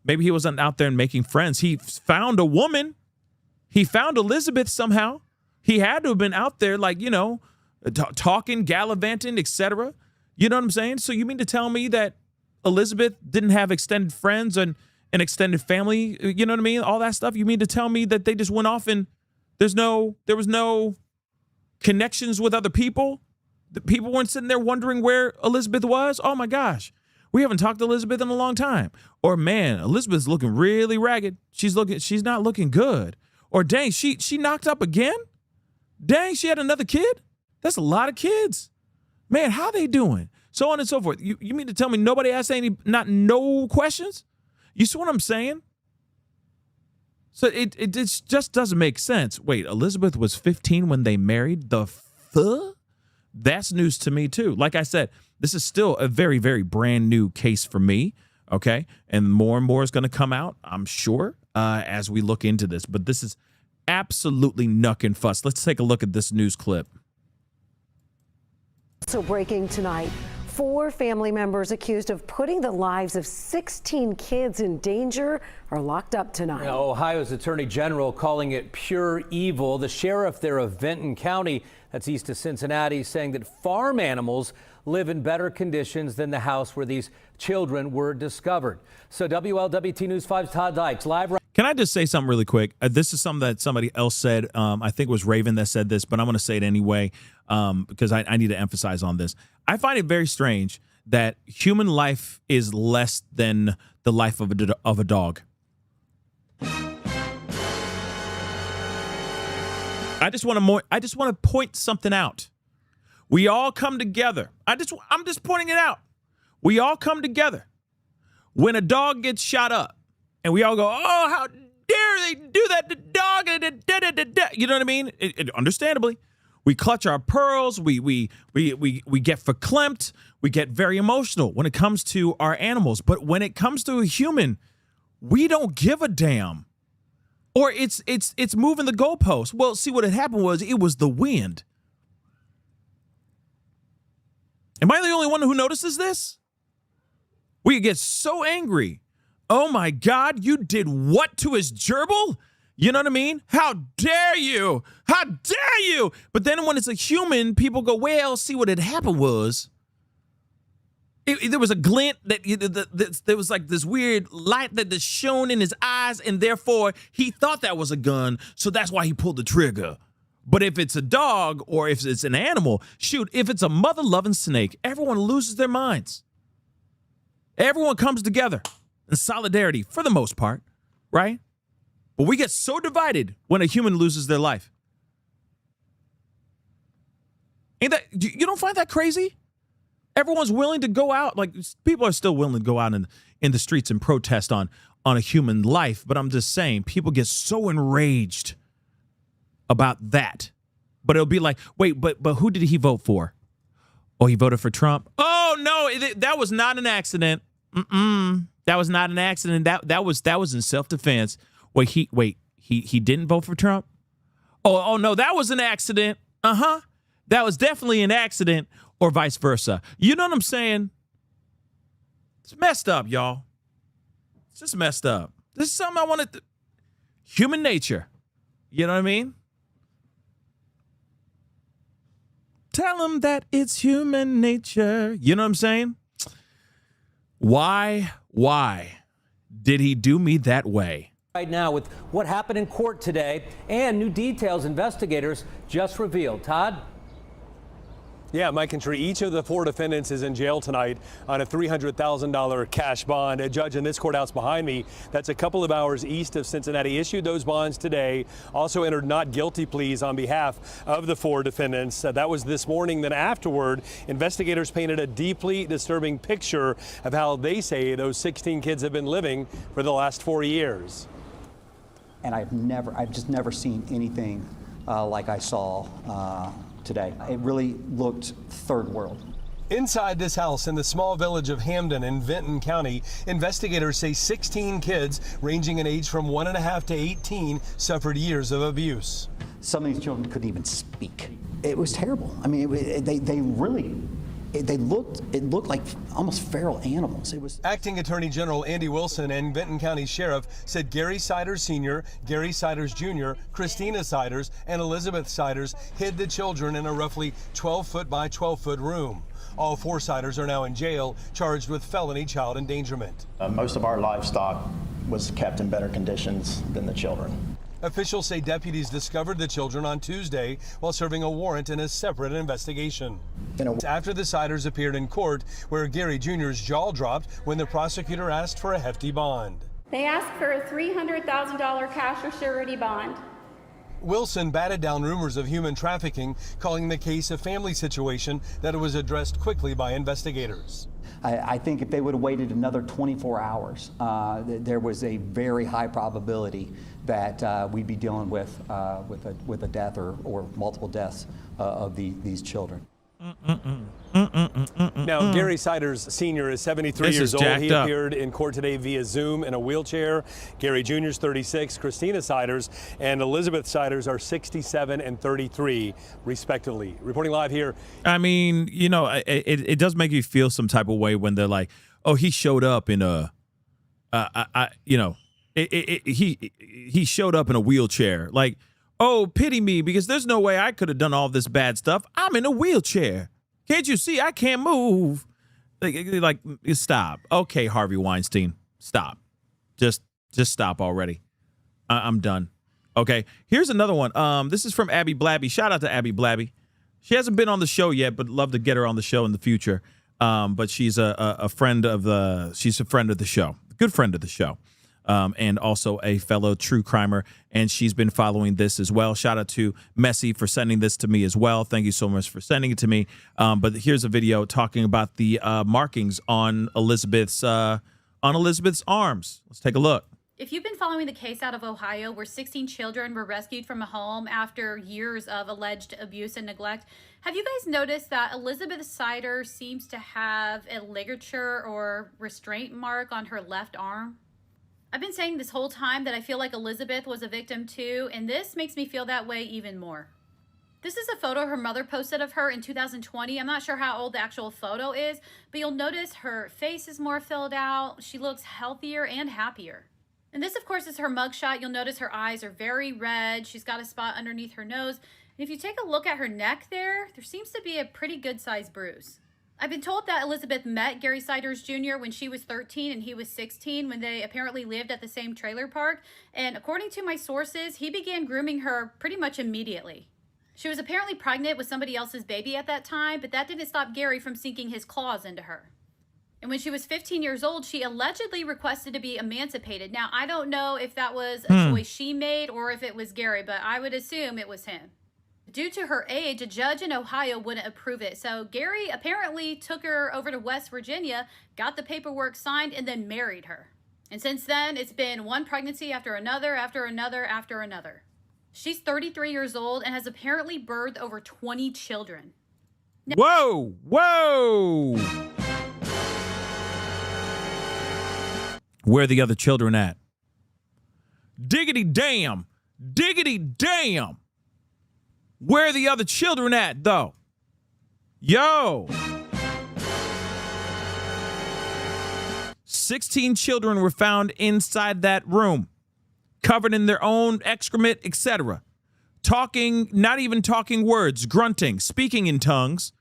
maybe he wasn't out there and making friends. He found a woman. He found Elizabeth somehow. He had to have been out there, like, you know, talking, gallivanting, etc. You know what I'm saying? So you mean to tell me that Elizabeth didn't have extended friends and an extended family? You know what I mean? All that stuff. You mean to tell me that they just went off and there was no connections with other people? The people weren't sitting there wondering where Elizabeth was? Oh my gosh. We haven't talked to Elizabeth in a long time. Or man, Elizabeth's looking really ragged. She's not looking good. Or dang, she knocked up again? Dang, she had another kid? That's a lot of kids. Man, how they doing? So on and so forth. You mean to tell me nobody asked no questions? You see what I'm saying? So it just doesn't make sense. Wait, Elizabeth was 15 when they married? The fuck? That's news to me too. Like I said, this is still a very, very brand new case for me. Okay. And more is going to come out, I'm sure, as we look into this. But this is absolutely nuck and fuss. Let's take a look at this news clip. So breaking tonight, 4 family members accused of putting the lives of 16 kids in danger are locked up tonight. Now, Ohio's Attorney General calling it pure evil. The sheriff there of Benton County, that's east of Cincinnati, saying that farm animals live in better conditions than the house where these children were discovered. So WLWT News 5's Todd Dykes live. Can I just say something really quick? This is something that somebody else said. I think it was Raven that said this, but I'm going to say it anyway because I need to emphasize on this. I find it very strange that human life is less than the life of a dog. I just want to point something out. We all come together. I'm just pointing it out. We all come together when a dog gets shot up, and we all go, "Oh, how dare they do that to dog?" You know what I mean? Understandably, we clutch our pearls. We get verklempt. We get very emotional when it comes to our animals. But when it comes to a human, we don't give a damn. Or it's moving the goalpost. Well, see, what had happened was it was the wind. Am I the only one who notices this? We get so angry. Oh my God, you did what to his gerbil? You know what I mean? How dare you? How dare you? But then when it's a human, people go, well, see, what had happened was there was a glint that there was like this weird light that shone in his eyes, and therefore he thought that was a gun, so that's why he pulled the trigger. But if it's a dog or if it's an animal, shoot, if it's a mother-loving snake, everyone loses their minds. Everyone comes together in solidarity for the most part, right? But we get so divided when a human loses their life. Ain't that, you don't find that crazy? Everyone's willing to go out, like people are still willing to go out in the streets and protest on a human life. But I'm just saying, people get so enraged about that. But it'll be like, wait, but who did he vote for? Oh, he voted for Trump. Oh no, that was not an accident. That was not an accident. That was in self-defense. Wait, he didn't vote for Trump? Oh no, that was an accident. That was definitely an accident, or vice versa. You know what I'm saying? It's messed up, y'all. It's just messed up. This is something I wanted to... Human nature. You know what I mean? Tell him that it's human nature. You know what I'm saying? Why did he do me that way? Right now with what happened in court today and new details investigators just revealed. Todd? Yeah, Mike and Tree, each of the 4 defendants is in jail tonight on a $300,000 cash bond. A judge in this courthouse behind me, that's a couple of hours east of Cincinnati, issued those bonds today. Also entered not guilty pleas on behalf of the 4 defendants. That was this morning. Then afterward, investigators painted a deeply disturbing picture of how they say those 16 kids have been living for the last 4 years. And I've just never seen anything like I saw today. It really looked third world. Inside this house in the small village of Hamden in Vinton County, investigators say 16 kids ranging in age from 1.5 to 18 suffered years of abuse. Some of these children couldn't even speak. It was terrible. I mean, it looked like almost feral animals. It was. Acting Attorney General Andy Wilson and Vinton County Sheriff said Gary Siders Sr., Gary Siders Jr., Christina Siders, and Elizabeth Siders hid the children in a roughly 12-foot by 12-foot room. All 4 Siders are now in jail, charged with felony child endangerment. Most of our livestock was kept in better conditions than the children. Officials say deputies discovered the children on Tuesday while serving a warrant in a separate investigation. After the Siders appeared in court, where Gary Jr.'s jaw dropped when the prosecutor asked for a hefty bond. They asked for a $300,000 cash or surety bond. Wilson batted down rumors of human trafficking, calling the case a family situation that was addressed quickly by investigators. I think if they would have waited another 24 hours, there was a very high probability that we'd be dealing with a death or multiple deaths of these children. Now, Gary Siders Sr. is 73 years old. He appeared in court today via Zoom in a wheelchair. Gary Jr. is 36. Christina Siders and Elizabeth Siders are 67 and 33, respectively. Reporting live here. I mean, you know, it does make you feel some type of way when they're like, oh, he showed up in a, he showed up in a wheelchair. Like, oh, pity me, because there's no way I could have done all this bad stuff. I'm in a wheelchair. Can't you see? I can't move. Like, stop. Okay, Harvey Weinstein, stop. Just stop already. I'm done. Okay, here's another one. This is from Abby Blabby. Shout out to Abby Blabby. She hasn't been on the show yet, but love to get her on the show in the future. But she's a friend of the. She's a friend of the show. Good friend of the show. And also a fellow true crimer, and she's been following this as well. Shout out to Messi for sending this to me as well. Thank you so much for sending it to me. But here's a video talking about the markings on Elizabeth's arms. Let's take a look. If you've been following the case out of Ohio where 16 children were rescued from a home after years of alleged abuse and neglect, have you guys noticed that Elizabeth Siders seems to have a ligature or restraint mark on her left arm? I've been saying this whole time that I feel like Elizabeth was a victim too, and this makes me feel that way even more. This is a photo her mother posted of her in 2020. I'm not sure how old the actual photo is, but you'll notice her face is more filled out. She looks healthier and happier. And this, of course, is her mugshot. You'll notice her eyes are very red. She's got a spot underneath her nose. And if you take a look at her neck there seems to be a pretty good sized bruise. I've been told that Elizabeth met Gary Siders Jr. when she was 13 and he was 16 when they apparently lived at the same trailer park. And according to my sources, he began grooming her pretty much immediately. She was apparently pregnant with somebody else's baby at that time, but that didn't stop Gary from sinking his claws into her. And when she was 15 years old, she allegedly requested to be emancipated. Now, I don't know if that was a choice she made or if it was Gary, but I would assume it was him. Due to her age, a judge in Ohio wouldn't approve it. So Gary apparently took her over to West Virginia, got the paperwork signed, and then married her. And since then, it's been one pregnancy after another, after another, after another. She's 33 years old and has apparently birthed over 20 children. Whoa, whoa. Where are the other children at? Diggity damn. Diggity damn. Where are the other children at, though? Yo. 16 children were found inside that room, covered in their own excrement, etc. Talking, not even talking words, grunting, speaking in tongues.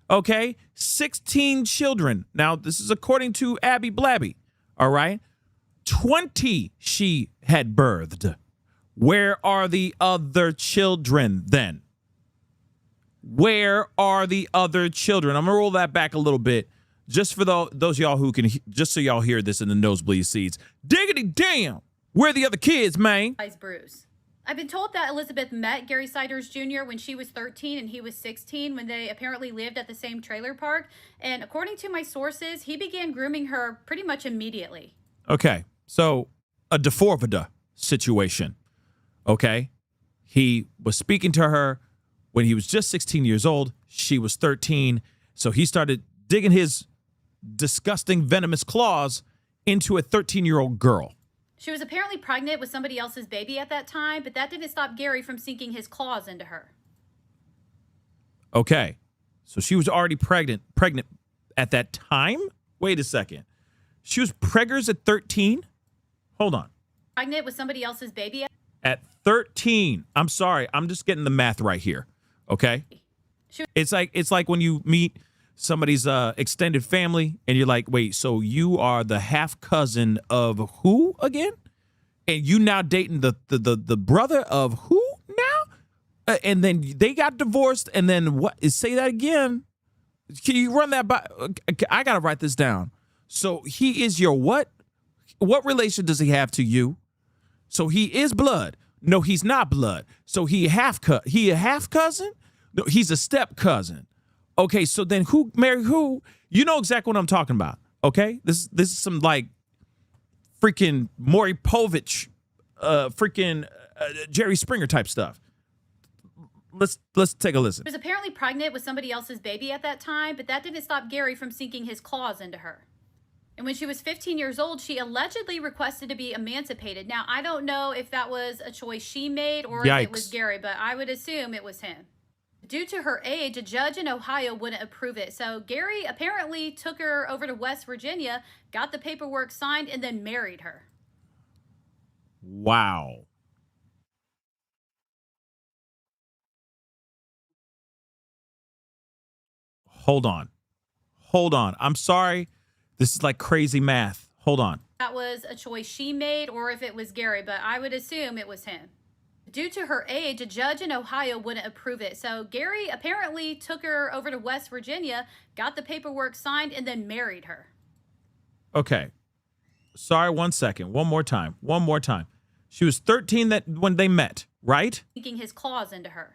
Okay? 16 children. Now, this is according to Abby Blabby. All right? 20 she had birthed. Where are the other children then? Where are the other children? I'm going to roll that back a little bit just for those of y'all who can, just so y'all hear this in the nosebleed seats. Diggity damn. Where are the other kids, man? Bruce. I've been told that Elizabeth met Gary Siders Jr. when she was 13 and he was 16 when they apparently lived at the same trailer park. And according to my sources, he began grooming her pretty much immediately. Okay, so a deforvida situation, okay? He was speaking to her when he was just 16 years old. She was 13, so he started digging his disgusting, venomous claws into a 13-year-old girl. She was apparently pregnant with somebody else's baby at that time, but that didn't stop Gary from sinking his claws into her. Okay, so she was already pregnant at that time? Wait a second. She was preggers at 13? Hold on. Pregnant with somebody else's baby? At 13. I'm sorry. I'm just getting the math right here. Okay? It's like when you meet somebody's extended family and you're like, wait, so you are the half cousin of who again? And you now dating the brother of who now? And then they got divorced, and then what? Say that again. Can you run that by? I got to write this down. So he is your what? What relation does he have to you? So he is blood. No, he's not blood. So he a half cousin? No, he's a step cousin. Okay, so then who married who? You know exactly what I'm talking about. Okay, this is some like freaking Maury Povich, Jerry Springer type stuff. Let's take a listen. She was apparently pregnant with somebody else's baby at that time, but that didn't stop Gary from sinking his claws into her. And when she was 15 years old, she allegedly requested to be emancipated. Now, I don't know if that was a choice she made or if it was Gary, but I would assume it was him. Due to her age, a judge in Ohio wouldn't approve it. So Gary apparently took her over to West Virginia, got the paperwork signed, and then married her. Wow. Hold on. I'm sorry. This is like crazy math. Hold on. That was a choice she made or if it was Gary, but I would assume it was him. Due to her age, a judge in Ohio wouldn't approve it. So Gary apparently took her over to West Virginia, got the paperwork signed, and then married her. Okay. Sorry, 1 second. One more time. She was 13 when they met, right? Sinking his claws into her.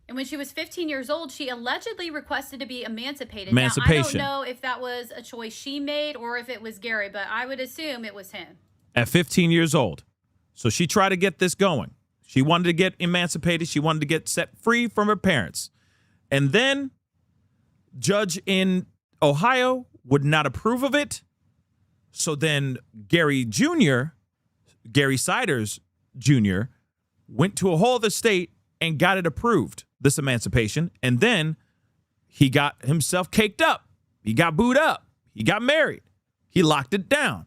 And when she was 15 years old, she allegedly requested to be emancipated. Now, I don't know if that was a choice she made or if it was Gary, but I would assume it was him. At 15 years old. So she tried to get this going. She wanted to get emancipated. She wanted to get set free from her parents. And then judge in Ohio would not approve of it. So then Gary Siders Jr., went to a whole other state and got it approved, this emancipation. And then he got himself caked up. He got booed up. He got married. He locked it down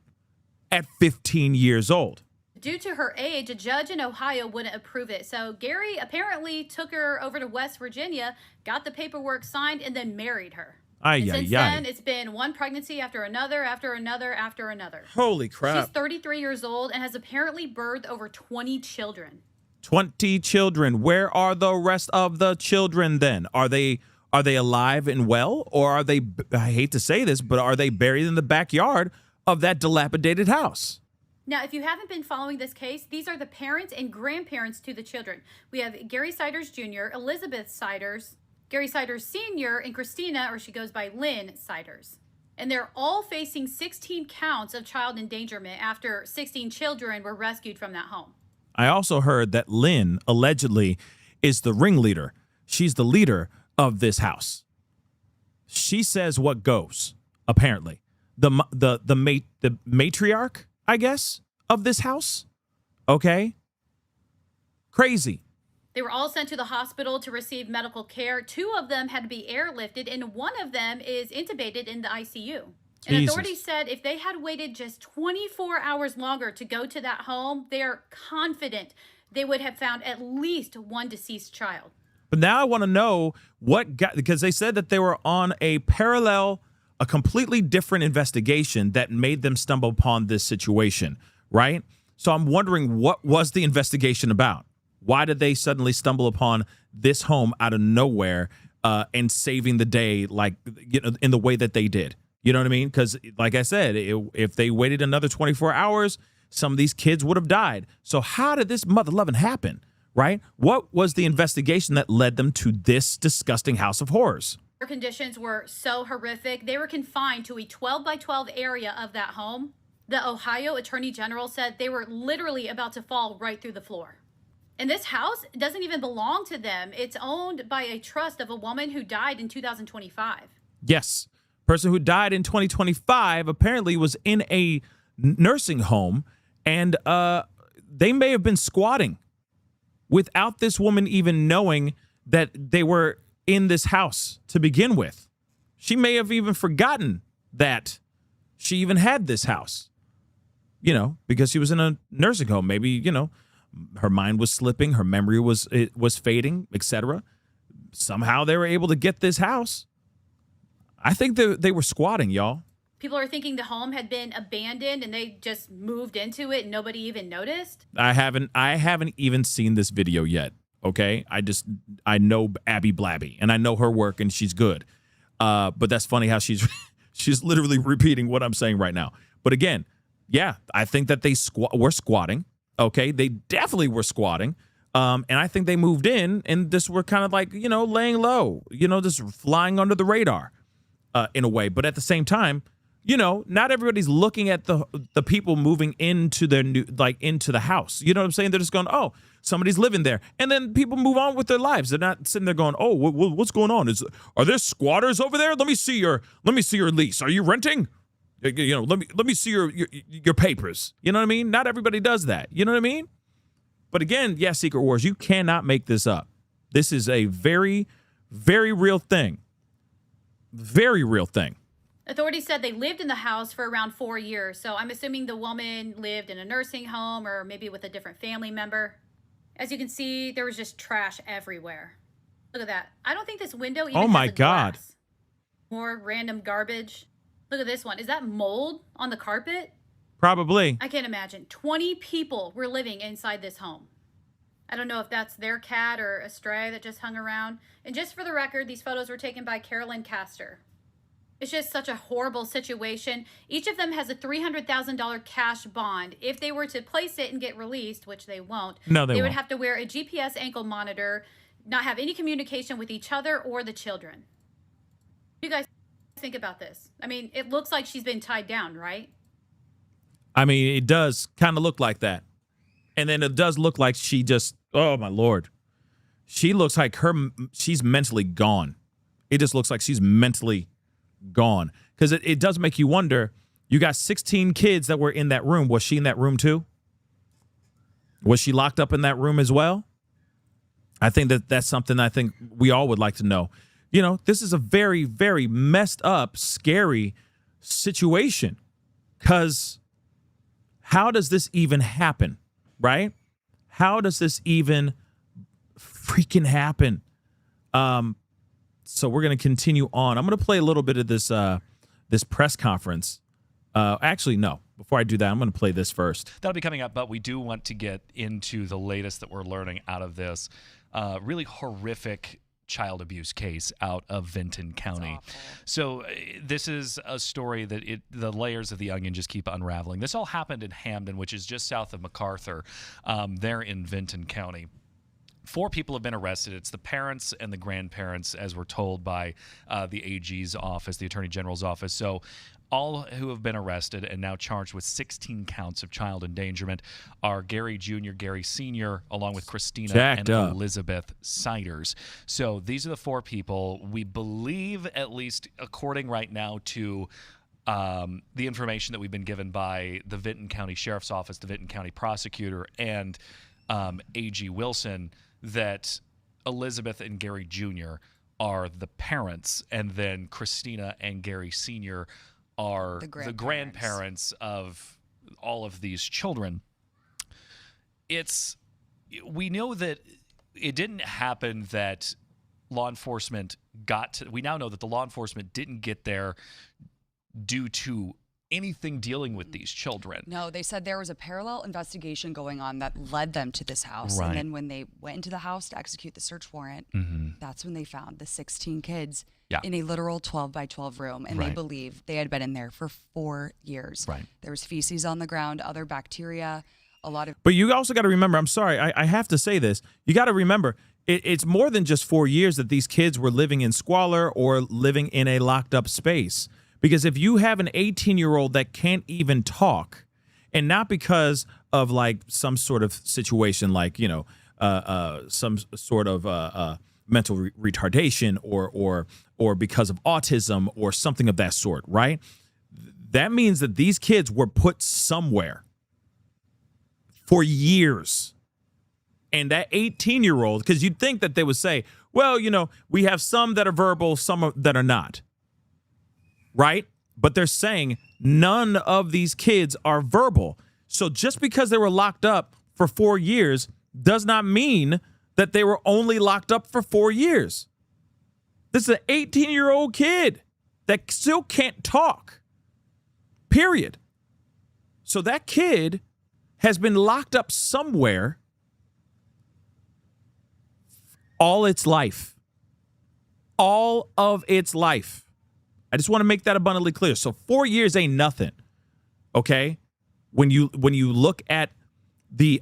at 15 years old. Due to her age, a judge in Ohio wouldn't approve it. So Gary apparently took her over to West Virginia, got the paperwork signed, and then married her. Since then, it's been one pregnancy after another, after another, after another. Holy crap. She's 33 years old and has apparently birthed over 20 children. 20 children. Where are the rest of the children then? Are they alive and well? Or are they, I hate to say this, but are they buried in the backyard of that dilapidated house? Now, if you haven't been following this case, these are the parents and grandparents to the children. We have Gary Siders Jr., Elizabeth Siders, Gary Siders Sr., and Christina, or she goes by Lynn Siders. And they're all facing 16 counts of child endangerment after 16 children were rescued from that home. I also heard that Lynn allegedly is the ringleader. She's the leader of this house. She says what goes, apparently. The matriarch, I guess, of this house. Okay. Crazy. They were all sent to the hospital to receive medical care. 2 of them had to be airlifted, and 1 of them is intubated in the ICU. And Jesus. authorities said if they had waited just 24 hours longer to go to that home, they are confident they would have found at least 1 deceased child. But now I want to know what got, because they said that they were on a completely different investigation that made them stumble upon this situation, right? So I'm wondering, what was the investigation about? Why did they suddenly stumble upon this home out of nowhere and saving the day, like, you know, in the way that they did? You know what I mean? Because, like I said, if they waited another 24 hours, some of these kids would have died. So how did this mother loving happen, right? What was the investigation that led them to this disgusting house of horrors? Their conditions were so horrific. They were confined to a 12 by 12 area of that home. The Ohio Attorney General said they were literally about to fall right through the floor. And this house doesn't even belong to them. It's owned by a trust of a woman who died in 2025. Yes. Person who died in 2025 apparently was in a nursing home, and they may have been squatting without this woman even knowing that they were in this house to begin with. She may have even forgotten that she even had this house, you know, because she was in a nursing home. Maybe, you know, her mind was slipping, her memory was fading, etc. Somehow they were able to get this house. I think they were squatting, y'all. People are thinking the home had been abandoned and they just moved into it and nobody even noticed. I haven't even seen this video yet. Okay, I know Abby Blabby and I know her work and she's good. But that's funny how she's literally repeating what I'm saying right now. But again, yeah, I think that they were squatting. Okay, they definitely were squatting. And I think they moved in and just were kind of like, you know, laying low, you know, just flying under the radar in a way. But at the same time, you know, not everybody's looking at the people moving into their new, like, into the house. You know what I'm saying? They're just going, oh, somebody's living there. And then people move on with their lives. They're not sitting there going, oh, what's going on? Are there squatters over there? Let me see your lease. Are you renting? You know, let me see your papers. You know what I mean? Not everybody does that. You know what I mean? But again, yeah, Secret Wars, you cannot make this up. This is a very, very real thing. Very real thing. Authorities said they lived in the house for around 4 years. So I'm assuming the woman lived in a nursing home or maybe with a different family member. As you can see, there was just trash everywhere. Look at that. I don't think this window even has a glass. More random garbage. Look at this one. Is that mold on the carpet? Probably. I can't imagine. 20 people were living inside this home. I don't know if that's their cat or a stray that just hung around. And just for the record, these photos were taken by Carolyn Castor. It's just such a horrible situation. Each of them has a $300,000 cash bond. If they were to place it and get released, which they won't, they would have to wear a GPS ankle monitor, not have any communication with each other or the children. You guys think about this? I mean, it looks like she's been tied down, right? I mean, it does kind of look like that. And then it does look like she just, oh my Lord. She looks like she's mentally gone. It just looks like she's mentally gone. Because it does make you wonder, you got 16 kids that were in that room. Was she in that room too? Was she locked up in that room as well? I think that's something I think we all would like to know. You know, this is a very, very messed up, scary situation. Because how does this even happen, right? How does this even freaking happen? So we're going to continue on. I'm going to play a little bit of this this press conference. Actually, no. Before I do that, I'm going to play this first. That'll be coming up, but we do want to get into the latest that we're learning out of this really horrific child abuse case out of Vinton County. So this is a story that the layers of the onion just keep unraveling. This all happened in Hamden, which is just south of MacArthur, there in Vinton County. 4 people have been arrested. It's the parents and the grandparents, as we're told by the AG's office, the Attorney General's office. So all who have been arrested and now charged with 16 counts of child endangerment are Gary Jr., Gary Sr., along with Christina and Elizabeth Siders. So these are the 4 people. We believe, at least according right now to the information that we've been given by the Vinton County Sheriff's Office, the Vinton County Prosecutor, and AG Wilson, that Elizabeth and Gary Jr. are the parents, and then Christina and Gary Sr. are the grandparents of all of these children. We know that it didn't happen that law enforcement we now know that the law enforcement didn't get there due to anything dealing with these children. No, they said there was a parallel investigation going on that led them to this house. Right. And then when they went into the house to execute the search warrant, that's when they found the 16 kids in a literal 12 by 12 room. And they believe they had been in there for 4 years. Right. There was feces on the ground, other bacteria, a lot of... But you also got to remember, I'm sorry, I have to say this. You got to remember, it's more than just 4 years that these kids were living in squalor or living in a locked up space. Because if you have an 18-year-old that can't even talk, and not because of like some sort of situation like, some sort of mental retardation or because of autism or something of that sort, right? That means that these kids were put somewhere for years. And that 18-year-old, because you'd think that they would say, well, we have some that are verbal, some that are not. Right? But they're saying none of these kids are verbal. So just because they were locked up for 4 years does not mean that they were only locked up for 4 years. This is an 18-year-old kid that still can't talk. Period. So that kid has been locked up somewhere all its life. All of its life. I just want to make that abundantly clear. So 4 years ain't nothing, okay? When you look at the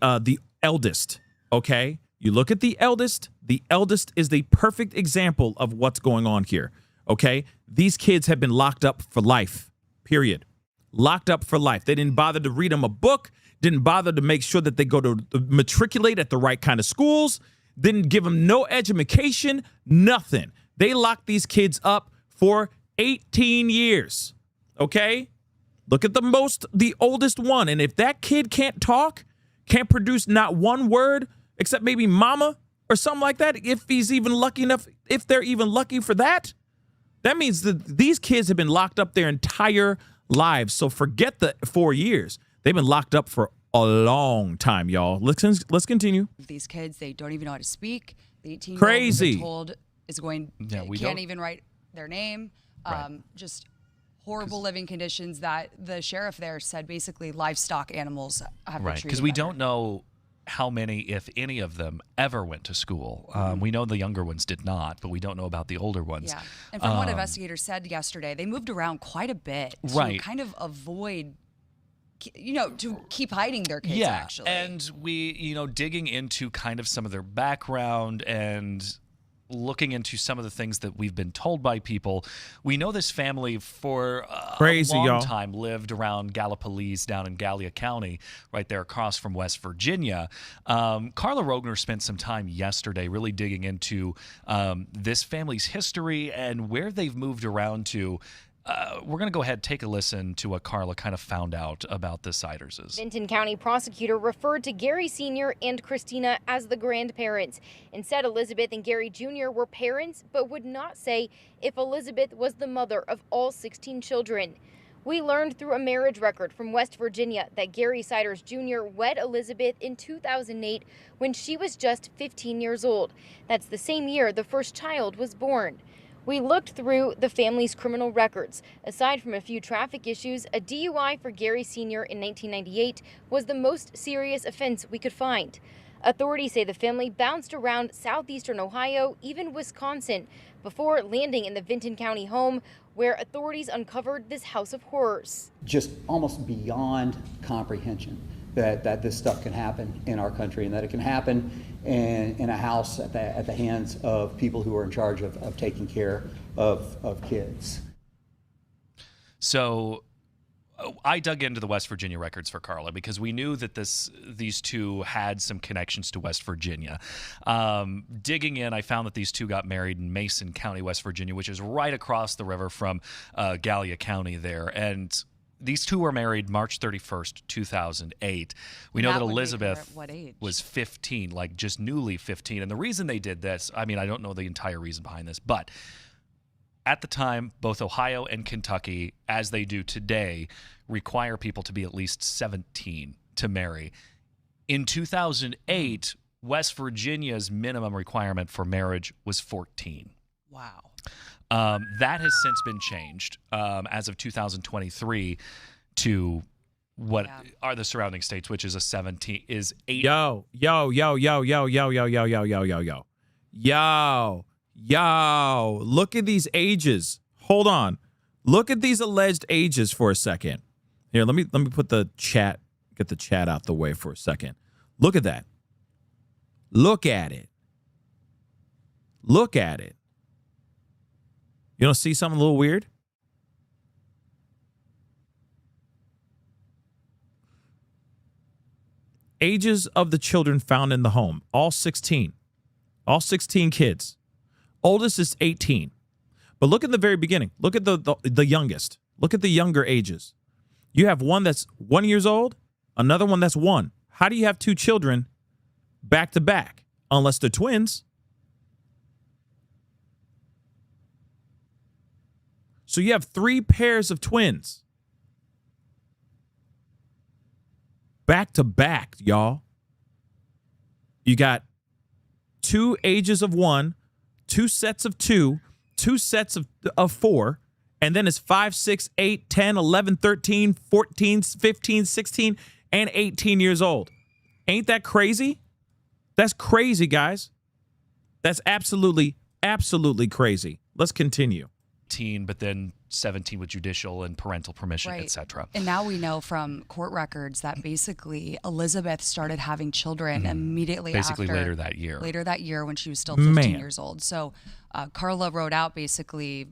eldest, okay? You look at the eldest is the perfect example of what's going on here, okay? These kids have been locked up for life, period. Locked up for life. They didn't bother to read them a book, didn't bother to make sure that they go to matriculate at the right kind of schools, didn't give them no education, nothing. They locked these kids up for 18 years, okay? Look at the oldest one. And if that kid can't talk, can't produce not one word except maybe mama or something like that, if he's even lucky enough, if they're even lucky for that, that means that these kids have been locked up their entire lives. So forget the 4 years. They've been locked up for a long time, y'all. Let's continue. These kids, they don't even know how to speak. The 18-year-old crazy told is going, can't even write their name. Just horrible living conditions that the sheriff there said basically livestock animals have been treated because we don't know how many, if any of them, ever went to school. We know the younger ones did not, but we don't know about the older ones. Yeah, and from what investigators said yesterday, they moved around quite a bit to kind of avoid, to keep hiding their kids, actually. And we, digging into kind of some of their background and looking into some of the things that we've been told by people, we know this family for a long time lived around Gallipolis down in Gallia County, right there across from West Virginia. Carla Rogner spent some time yesterday really digging into this family's history and where they've moved around to. We're going to go ahead and take a listen to what Carla kind of found out about the Siderses. Vinton County prosecutor referred to Gary Sr. and Christina as the grandparents and said Elizabeth and Gary Jr. were parents, but would not say if Elizabeth was the mother of all 16 children. We learned through a marriage record from West Virginia that Gary Siders Jr. wed Elizabeth in 2008 when she was just 15 years old. That's the same year the first child was born. We looked through the family's criminal records. Aside from a few traffic issues, a DUI for Gary Sr. in 1998 was the most serious offense we could find. Authorities say the family bounced around southeastern Ohio, even Wisconsin, before landing in the Vinton County home where authorities uncovered this house of horrors. Just almost beyond comprehension that this stuff can happen in our country and that it can happen in a house at the hands of people who are in charge of taking care of kids. So I dug into the West Virginia records for Carla because we knew that these two had some connections to West Virginia. Digging in, I found that these two got married in Mason County, West Virginia, which is right across the river from Gallia County there. And these two were married March 31st, 2008. We know that Elizabeth was 15, like just newly 15. And the reason they did this, I mean, I don't know the entire reason behind this, but at the time, both Ohio and Kentucky, as they do today, require people to be at least 17 to marry. In 2008, West Virginia's minimum requirement for marriage was 14. Wow. That has since been changed as of 2023 to what are the surrounding states, which is a 17 is 8. Yo. Look at these ages. Hold on. Look at these alleged ages for a second. Here, let me put the chat, get the chat out the way for a second. Look at that. Look at it. Look at it. You don't see something a little weird? Ages of the children found in the home, all 16. All 16 kids. Oldest is 18. But look at the very beginning. Look at the youngest. Look at the younger ages. You have one that's 1 year old, another one that's 1. How do you have two children back to back? Unless they're twins. So you have 3 pairs of twins. Back to back, y'all. You got 2 ages of 1, 2 sets of 2, 2 sets of 4, and then it's 5, 6, 8, 10, 11, 13, 14, 15, 16, and 18 years old. Ain't that crazy? That's crazy, guys. That's absolutely crazy. Let's continue. But then 17 with judicial and parental permission, etc. And now we know from court records that basically Elizabeth started having children immediately basically after. Later that year. Later that year when she was still 15 years old. So Carla wrote out basically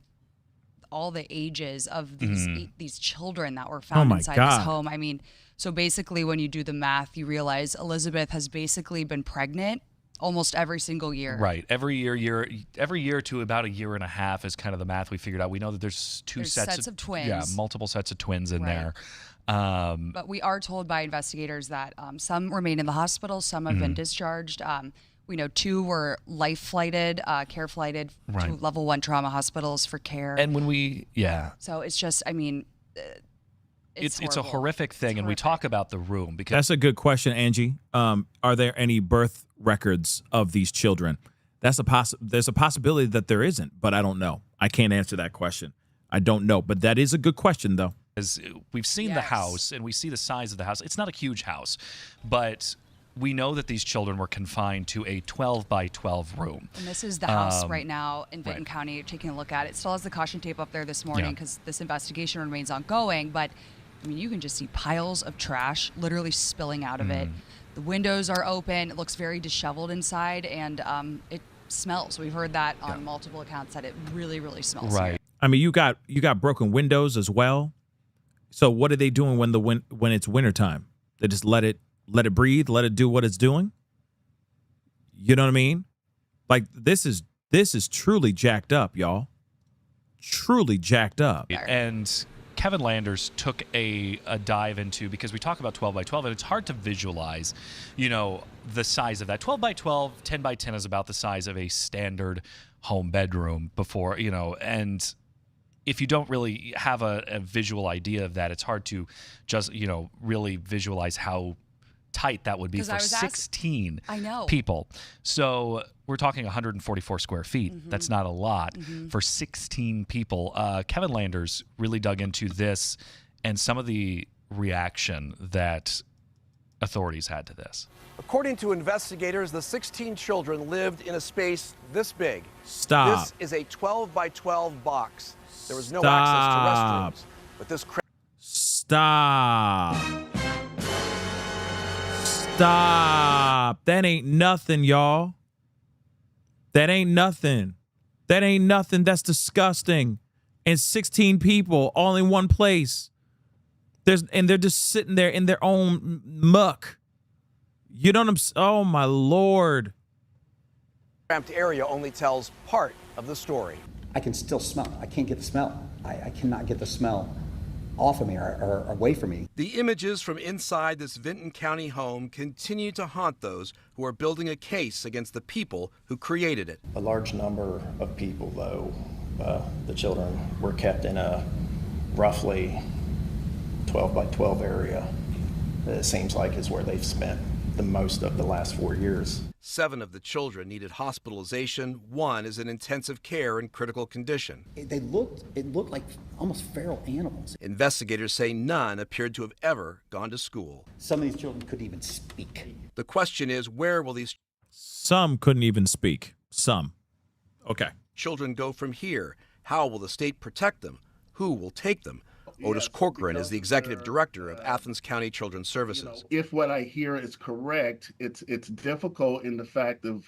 all the ages of these children that were found inside this home. I mean, so basically when you do the math, you realize Elizabeth has basically been pregnant almost every single year. Right. Every year to about a year and a half is kind of the math we figured out. We know that there's two sets of twins. Yeah, multiple sets of twins in there. But we are told by investigators that some remain in the hospital, some have been discharged. We know 2 were life flighted, care flighted to level 1 trauma hospitals for care. And when So it's just, I mean, it's a horrific thing, and we talk about the room because that's a good question, Angie. Are there any birth records of these children? There's a possibility that there isn't, but I don't know. I can't answer that question. I don't know, but that is a good question, though. As we've seen the house and we see the size of the house. It's not a huge house, but we know that these children were confined to a 12 by 12 room. And this is the house right now in Vinton County. Taking a look at it, it still has the caution tape up there this morning because this investigation remains ongoing. But I mean, you can just see piles of trash literally spilling out of it. The windows are open. It looks very disheveled inside, and it smells. We've heard that on multiple accounts that it really, really smells. Right. Here. I mean, you got broken windows as well. So what are they doing when it's wintertime? They just let it breathe, let it do what it's doing. You know what I mean? Like this is truly jacked up, y'all. Truly jacked up. And Kevin Landers took a dive into, because we talk about 12 by 12 and it's hard to visualize, the size of that. 12 by 12, 10 by 10 is about the size of a standard home bedroom before, and if you don't really have a visual idea of that, it's hard to just, really visualize how tight that would be for 16 people. So we're talking 144 square feet. That's not a lot for 16 people. Kevin Landers really dug into this and some of the reaction that authorities had to this. According to investigators, the 16 children lived in a space this big. Stop. This is a 12 by 12 box. There was no access to restrooms. But this Stop. Stop. That ain't nothing, y'all. That ain't nothing. That ain't nothing. That's disgusting. And 16 people all in one place. And they're just sitting there in their own muck. You know what I'm saying? Oh, my Lord. Cramped area only tells part of the story. I can still smell it. I can't get the smell. I cannot get the smell off of me or away from me. The images from inside this Vinton County home continue to haunt those who are building a case against the people who created it. A large number of people, though, the children were kept in a roughly 12 by 12 area. It seems like is where they've spent the most of the last 4 years. 7 of the children needed hospitalization. 1 is in intensive care in critical condition. It looked like almost feral animals. Investigators say none appeared to have ever gone to school. Some of these children couldn't even speak. The question is, where will these Some couldn't even speak. Some. Okay. children go from here? How will the state protect them? Who will take them? Otis Corcoran is the executive director of Athens County Children's Services. If what I hear is correct, it's difficult in the fact of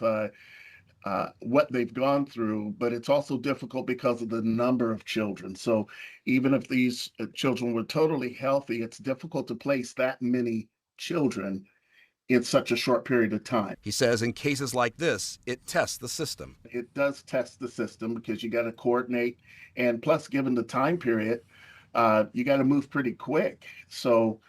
what they've gone through, but it's also difficult because of the number of children. So even if these children were totally healthy, it's difficult to place that many children in such a short period of time. He says in cases like this, it tests the system. It does test the system because you got to coordinate, and plus given the time period, you got to move pretty quick. So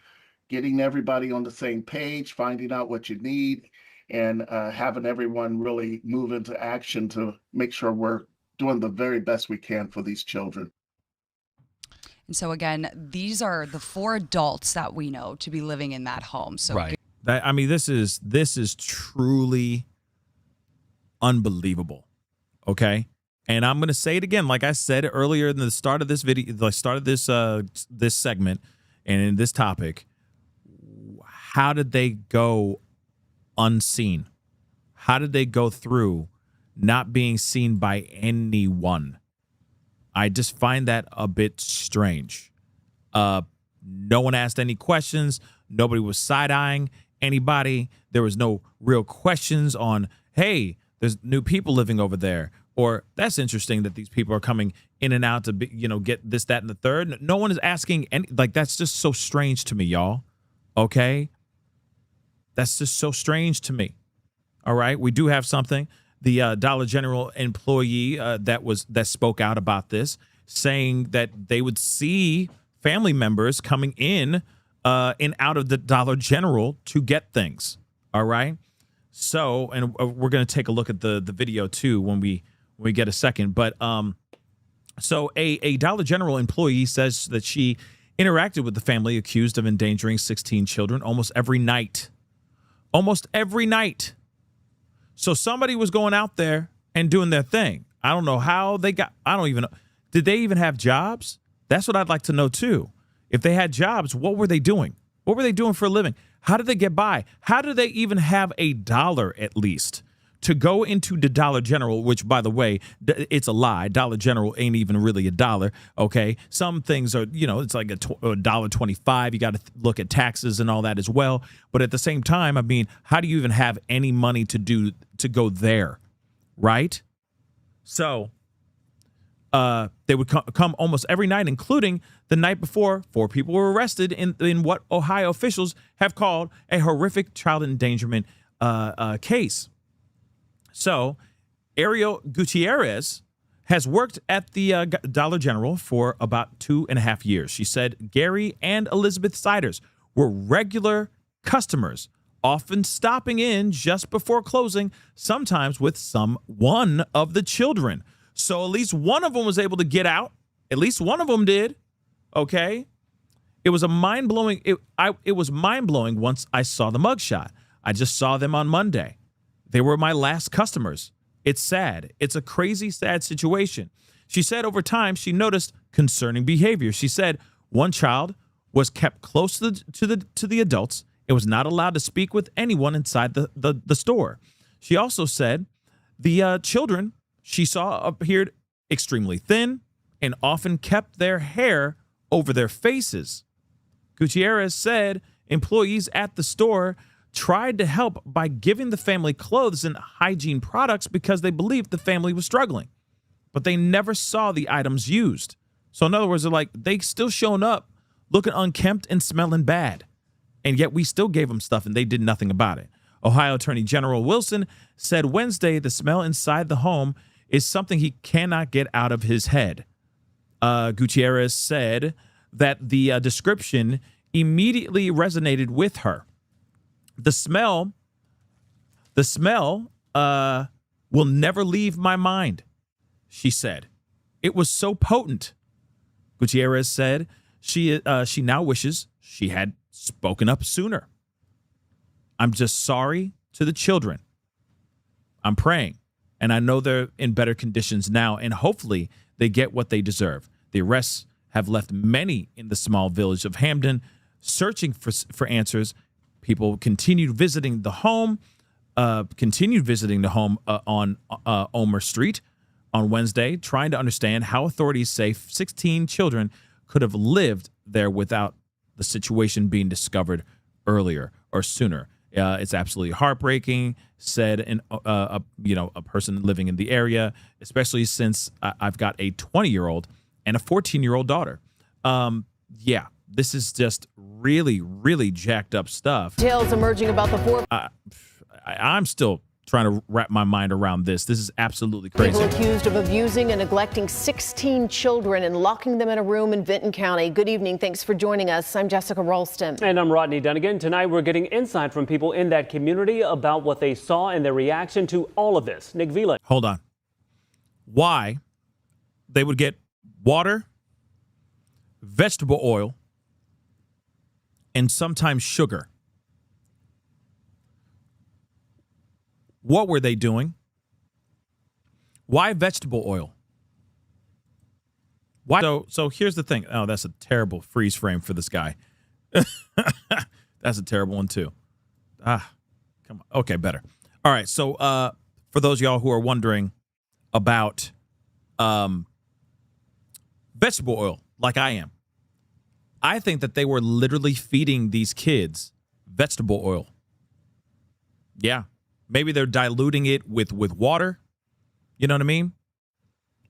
getting everybody on the same page, finding out what you need, and having everyone really move into action to make sure we're doing the very best we can for these children. And so again, these are the 4 adults that we know to be living in that home. So right. I mean, this is truly unbelievable. Okay. And I'm going to say it again, like I said earlier in the start of this video, the start of this this segment and in this topic. How did they go unseen? How did they go through not being seen by anyone? I just find that a bit strange. No one asked any questions. Nobody was side-eyeing anybody. There was no real questions on, hey, there's new people living over there. Or that's interesting that these people are coming in and out to be, get this, that, and the third. No one is asking any, like, that's just so strange to me, y'all. Okay? That's just so strange to me. All right? We do have something. The Dollar General employee that spoke out about this, saying that they would see family members coming in and out of the Dollar General to get things. All right? So, and we're going to take a look at the video too when we get a second. But so a Dollar General employee says that she interacted with the family accused of endangering 16 children almost every night. Almost every night. So somebody was going out there and doing their thing. I don't know how they got, I don't even know. Did they even have jobs? That's what I'd like to know too. If they had jobs, what were they doing? What were they doing for a living? How did they get by? How did they even have $1 at least to go into the Dollar General, which, by the way, it's a lie. Dollar General ain't even really $1, okay? Some things are, it's like $1.25. You got to look at taxes and all that as well. But at the same time, I mean, how do you even have any money to go there, right? So they would come almost every night, including the night before 4 people were arrested in what Ohio officials have called a horrific child endangerment case. So Ariel Gutierrez has worked at the Dollar General for about 2.5 years. She said Gary and Elizabeth Siders were regular customers, often stopping in just before closing, sometimes with one of the children. So at least one of them was able to get out. At least one of them did. Okay. It was mind-blowing. It was mind-blowing once I saw the mugshot. I just saw them on Monday. They were my last customers. It's sad. It's a crazy, sad situation. She said over time she noticed concerning behavior. She said one child was kept close to the adults and was not allowed to speak with anyone inside the store. She also said the children she saw appeared extremely thin and often kept their hair over their faces. Gutierrez said employees at the store tried to help by giving the family clothes and hygiene products because they believed the family was struggling. But they never saw the items used. So in other words, they're like, they still showing up looking unkempt and smelling bad. And yet we still gave them stuff and they did nothing about it. Ohio Attorney General Wilson said Wednesday the smell inside the home is something he cannot get out of his head. Gutierrez said that the description immediately resonated with her. The smell will never leave my mind, she said. It was so potent. Gutierrez said she now wishes she had spoken up sooner. I'm just sorry to the children. I'm praying, and I know they're in better conditions now, and hopefully they get what they deserve. The arrests have left many in the small village of Hamden searching for answers. People continued visiting the home on Omer Street on Wednesday, trying to understand how authorities say 16 children could have lived there without the situation being discovered earlier or sooner. It's absolutely heartbreaking, said a person living in the area, especially since I've got a 20-year-old and a 14-year-old daughter. This is just really, really jacked up stuff. Details emerging about the four. I'm still trying to wrap my mind around this. This is absolutely crazy. People accused of abusing and neglecting 16 children and locking them in a room in Vinton County. Good evening. Thanks for joining us. I'm Jessica Ralston. And I'm Rodney Dunnigan. Tonight we're getting insight from people in that community about what they saw and their reaction to all of this. Nick Vila. Hold on. Why they would get water, vegetable oil, and sometimes sugar. What were they doing? Why vegetable oil? Why? So here's the thing. Oh, that's a terrible freeze frame for this guy. That's a terrible one too. Come on. Okay, better. All right. So for those of y'all who are wondering about vegetable oil, like I am, I think that they were literally feeding these kids vegetable oil. Yeah. Maybe they're diluting it with water. You know what I mean?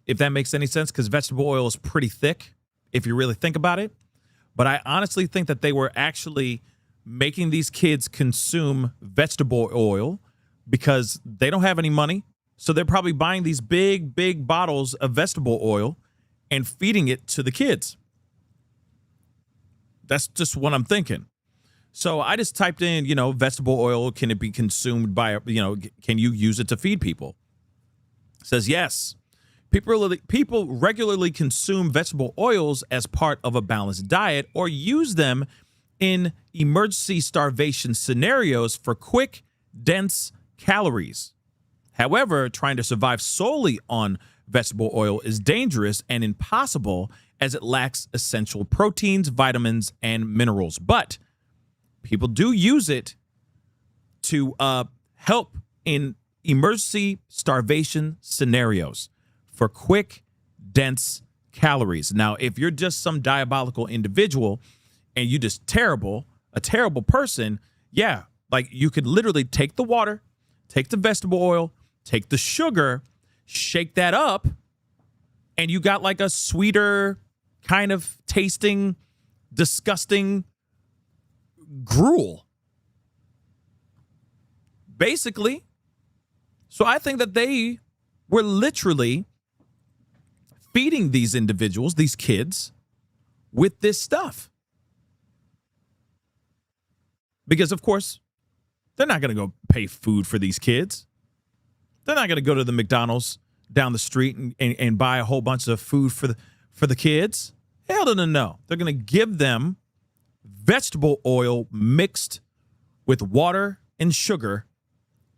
If that makes any sense, because vegetable oil is pretty thick, if you really think about it. But I honestly think that they were actually making these kids consume vegetable oil because they don't have any money. So they're probably buying these big, big bottles of vegetable oil and feeding it to the kids. That's just what I'm thinking. So I just typed in, vegetable oil, can it be consumed by, can you use it to feed people? It says yes. People regularly consume vegetable oils as part of a balanced diet or use them in emergency starvation scenarios for quick, dense calories. However, trying to survive solely on vegetable oil is dangerous and impossible as it lacks essential proteins, vitamins, and minerals. But people do use it to help in emergency starvation scenarios for quick, dense calories. Now, if you're just some diabolical individual and you just a terrible person, yeah, like you could literally take the water, take the vegetable oil, take the sugar, shake that up, and you got like a sweeter kind of tasting, disgusting gruel, basically. So I think that they were literally feeding these individuals, these kids, with this stuff. Because, of course, they're not going to go pay food for these kids. They're not going to go to the McDonald's down the street and buy a whole bunch of food for the kids. Hell no. They're going to give them vegetable oil mixed with water and sugar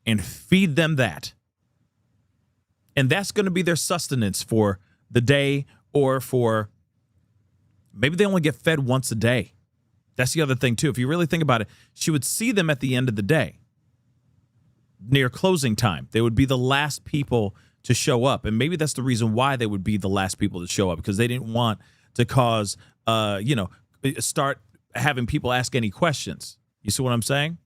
and feed them that. And that's going to be their sustenance for the day, or for maybe they only get fed once a day. That's the other thing, too. If you really think about it, she would see them at the end of the day. Near closing time, they would be the last people to show up. And maybe that's the reason why they would be the last people to show up, because they didn't want to cause, start having people ask any questions. You see what I'm saying?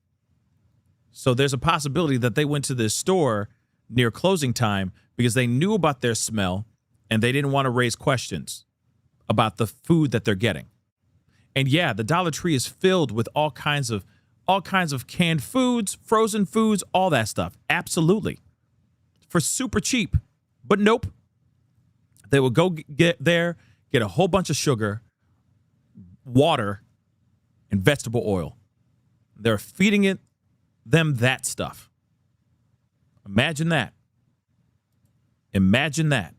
So there's a possibility that they went to this store near closing time because they knew about their smell and they didn't want to raise questions about the food that they're getting. And yeah, the Dollar Tree is filled with all kinds of canned foods, frozen foods, all that stuff. Absolutely. For super cheap. But nope. They will go get a whole bunch of sugar, water, and vegetable oil. They're feeding them that stuff. Imagine that. Imagine that.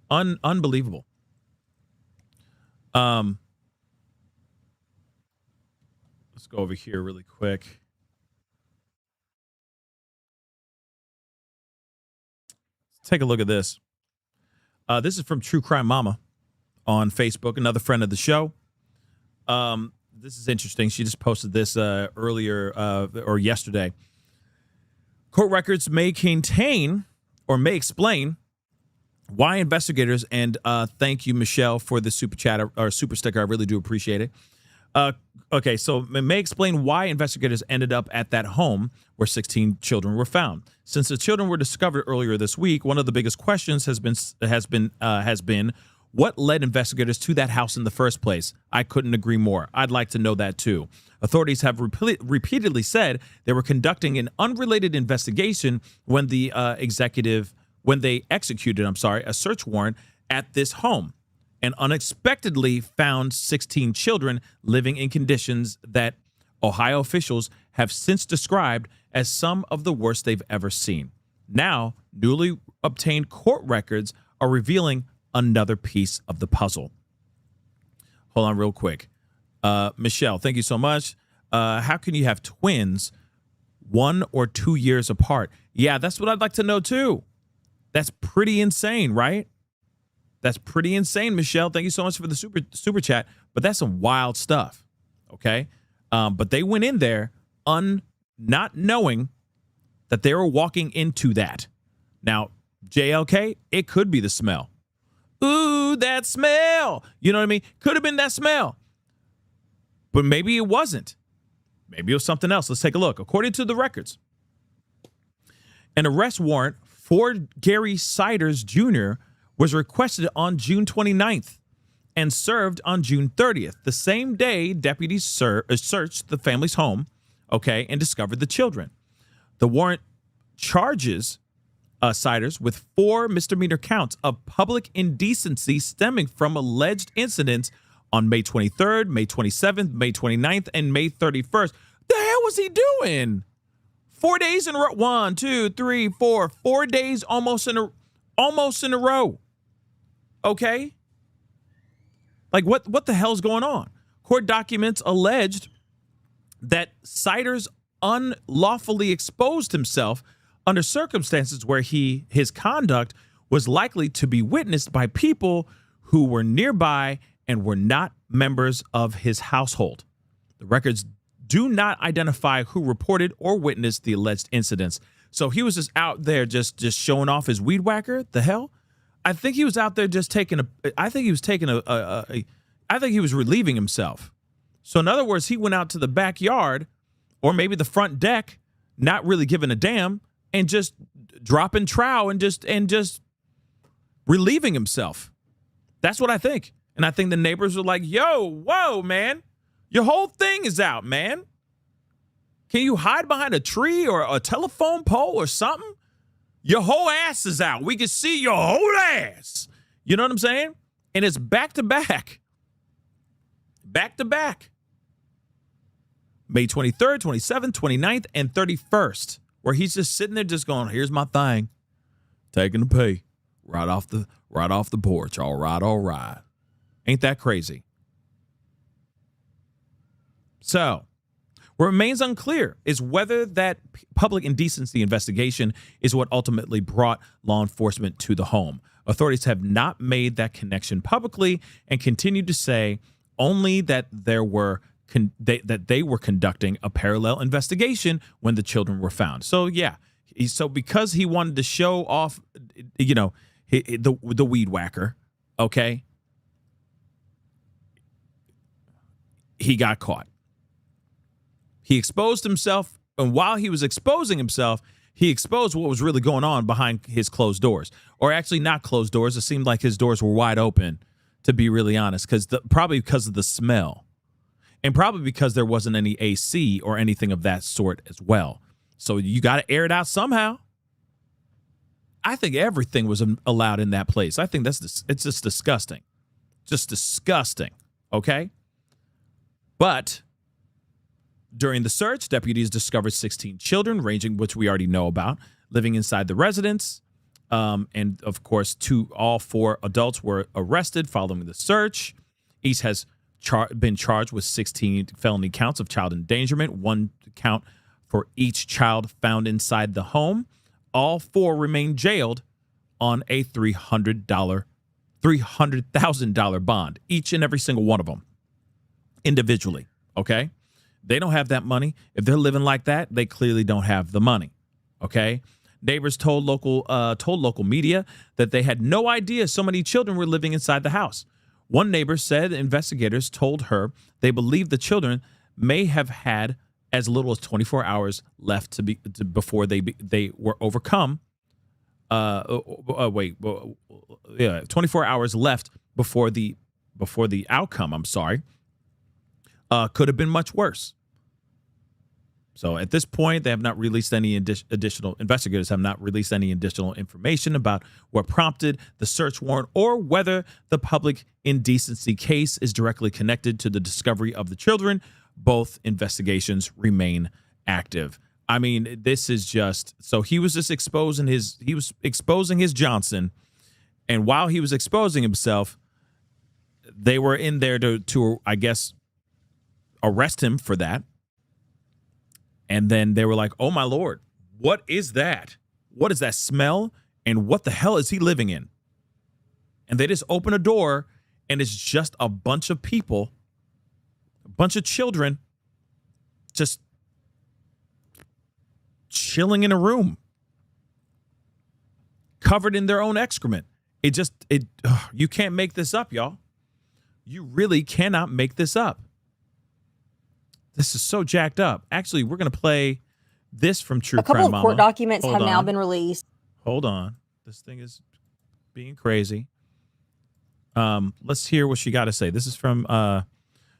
Unbelievable. Let's go over here really quick. Let's take a look at this. This is from True Crime Mama on Facebook, another friend of the show. This is interesting. She just posted this earlier or yesterday. Court records may contain or may explain why investigators, and thank you, Michelle, for the super chat or super sticker. I really do appreciate it. Okay, so it may explain why investigators ended up at that home where 16 children were found. Since the children were discovered earlier this week, one of the biggest questions has been what led investigators to that house in the first place. I couldn't agree more. I'd like to know that too. Authorities have repeatedly said they were conducting an unrelated investigation when they executed a search warrant at this home and unexpectedly found 16 children living in conditions that Ohio officials have since described as some of the worst they've ever seen. Now, newly obtained court records are revealing another piece of the puzzle. Hold on real quick. Michelle, thank you so much. How can you have twins 1 or 2 years apart? Yeah, that's what I'd like to know too. That's pretty insane, right? That's pretty insane, Michelle. Thank you so much for the super chat. But that's some wild stuff, okay? But they went in there not knowing that they were walking into that. Now, JLK, it could be the smell. Ooh, that smell. You know what I mean? Could have been that smell. But maybe it wasn't. Maybe it was something else. Let's take a look. According to the records, an arrest warrant for Gary Siders Jr. was requested on June 29th and served on June 30th. The same day, deputies searched the family's home, and discovered the children. The warrant charges Siders with 4 misdemeanor counts of public indecency stemming from alleged incidents on May 23rd, May 27th, May 29th, and May 31st. The hell was he doing? 4 days in a row. 1, 2, 3, 4. 4 days almost in a row. Okay? Like what the hell's going on? Court documents alleged that Siders unlawfully exposed himself under circumstances where his conduct was likely to be witnessed by people who were nearby and were not members of his household. The records do not identify who reported or witnessed the alleged incidents. So he was just out there just showing off his weed whacker. The hell? I think he was out there just I think he was relieving himself. So in other words, he went out to the backyard or maybe the front deck, not really giving a damn, and just dropping trow and just relieving himself. That's what I think. And I think the neighbors were like, yo, whoa, man, your whole thing is out, man. Can you hide behind a tree or a telephone pole or something? Your whole ass is out. We can see your whole ass. You know what I'm saying? And it's back to back. Back to back. May 23rd, 27th, 29th, and 31st. Where he's just sitting there just going, here's my thing. Taking a pee. Right off the porch. All right. Ain't that crazy? So, what remains unclear is whether that public indecency investigation is what ultimately brought law enforcement to the home. Authorities have not made that connection publicly and continue to say only that they were conducting a parallel investigation when the children were found. So yeah, so because he wanted to show off, the weed whacker, okay, he got caught. He exposed himself, and while he was exposing himself, he exposed what was really going on behind his closed doors. Or actually not closed doors. It seemed like his doors were wide open, to be really honest, probably because of the smell. And probably because there wasn't any AC or anything of that sort as well. So you got to air it out somehow. I think everything was allowed in that place. I think it's just disgusting. Just disgusting. Okay? But during the search, deputies discovered 16 children, which we already know about, living inside the residence. And of course, all four adults were arrested following the search. Each has been charged with 16 felony counts of child endangerment, 1 count for each child found inside the home. All four remain jailed on a $300,000 bond, each and every single one of them, individually. Okay, they don't have that money. If they're living like that, they clearly don't have the money. Okay. Neighbors told local media that they had no idea so many children were living inside the house. One neighbor said investigators told her they believed the children may have had as little as 24 hours left before they were overcome. 24 hours left before the outcome. I'm sorry. Could have been much worse. So at this point, they have not released any investigators have not released any additional information about what prompted the search warrant or whether the public indecency case is directly connected to the discovery of the children. Both investigations remain active. I mean, this is just, so he was just exposing his Johnson. And while he was exposing himself, they were in there to I guess, arrest him for that. And then they were like, oh, my Lord, what is that? What is that smell? And what the hell is he living in? And they just open a door and it's just a bunch of people, a bunch of children just chilling in a room, covered in their own excrement. You can't make this up, y'all. You really cannot make this up. This is so jacked up. Actually, we're going to play this from True Crime Mama. A couple of court documents have now been released. Hold on. This thing is being crazy. Let's hear what she got to say. This is from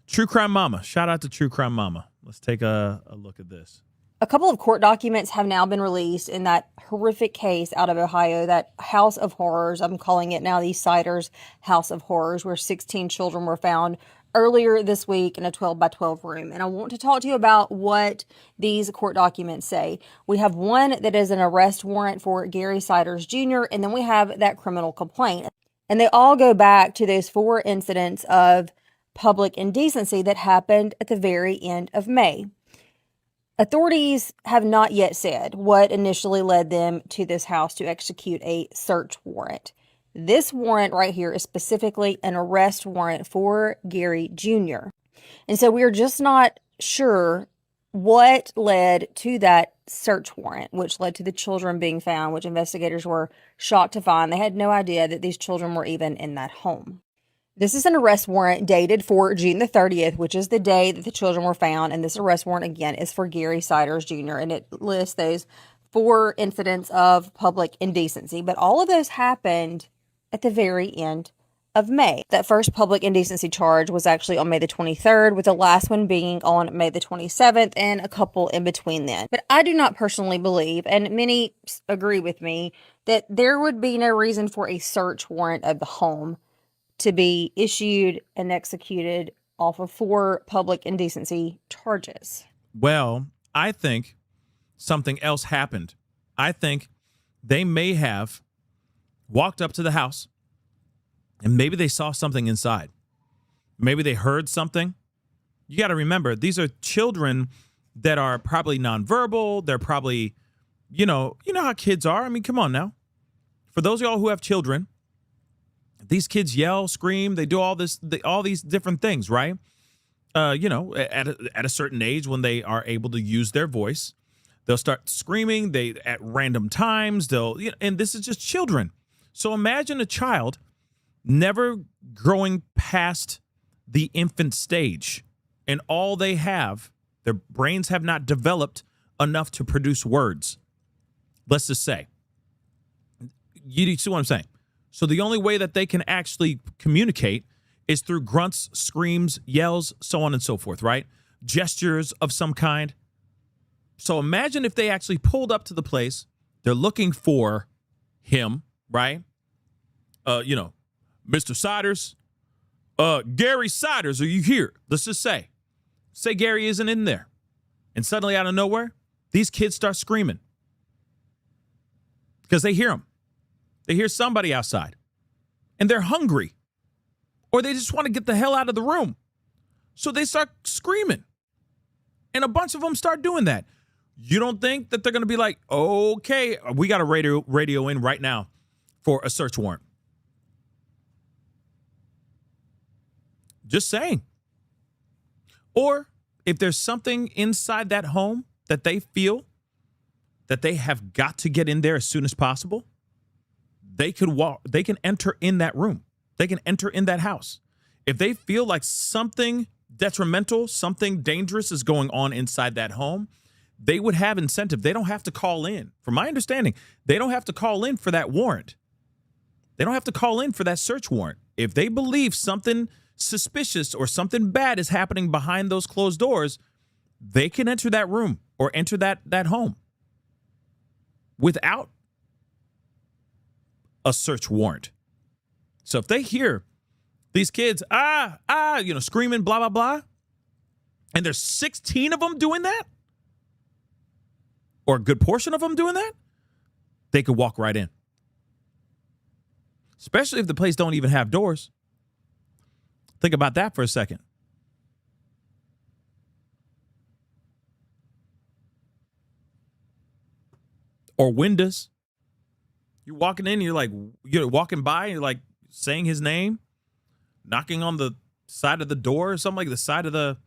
True Crime Mama. Shout out to True Crime Mama. Let's take a look at this. A couple of court documents have now been released in that horrific case out of Ohio, that house of horrors. I'm calling it now the Siders House of Horrors, where 16 children were found earlier this week in a 12-by-12 room. And I want to talk to you about what these court documents say. We have one that is an arrest warrant for Gary Siders Jr., and then we have that criminal complaint. And they all go back to those 4 incidents of public indecency that happened at the very end of May. Authorities have not yet said what initially led them to this house to execute a search warrant. This warrant right here is specifically an arrest warrant for Gary Jr. And so we're just not sure what led to that search warrant, which led to the children being found, which investigators were shocked to find. They had no idea that these children were even in that home. This is an arrest warrant dated for June the 30th, which is the day that the children were found. And this arrest warrant, again, is for Gary Siders Jr. And it lists those 4 incidents of public indecency. But all of those happened at the very end of May. That first public indecency charge was actually on May the 23rd, with the last one being on May the 27th and a couple in between then. But I do not personally believe, and many agree with me, that there would be no reason for a search warrant of the home to be issued and executed off of 4 public indecency charges. Well, I think something else happened. I think they may have walked up to the house and maybe they saw something inside. Maybe they heard something. You got to remember, these are children that are probably nonverbal. They're probably, you know how kids are. I mean, come on now. For those of y'all who have children, these kids yell, scream, they do all these different things, right? At a certain age, when they are able to use their voice, they'll start screaming. At random times, and this is just children. So imagine a child never growing past the infant stage, and all they have Their brains have not developed enough to produce words. Let's just say. You see what I'm saying? So the only way that they can actually communicate is through grunts, screams, yells, so on and so forth, right? Gestures of some kind. So imagine if they actually pulled up to the place. They're looking for him, right? Mr. Siders, Gary Siders, are you here? Let's just say Gary isn't in there. And suddenly out of nowhere, these kids start screaming because they hear him. They hear somebody outside and they're hungry or they just want to get the hell out of the room. So they start screaming and a bunch of them start doing that. You don't think that they're going to be like, okay, we got a radio in right now for a search warrant. Just saying. Or if there's something inside that home that they feel that they have got to get in there as soon as possible, they can enter in that room. They can enter in that house. If they feel like something detrimental, something dangerous is going on inside that home, they would have incentive. They don't have to call in. From my understanding, they don't have to call in for that warrant. They don't have to call in for that search warrant. If they believe something suspicious or something bad is happening behind those closed doors, they can enter that room or enter that home without a search warrant. So if they hear these kids, screaming, blah, blah, blah, and there's 16 of them doing that, or a good portion of them doing that, they could walk right in. Especially if the place don't even have doors. Think about that for a second. Or windows. You're walking in, you're walking by, and you're like saying his name, knocking on the side of the door or something, like the side of the,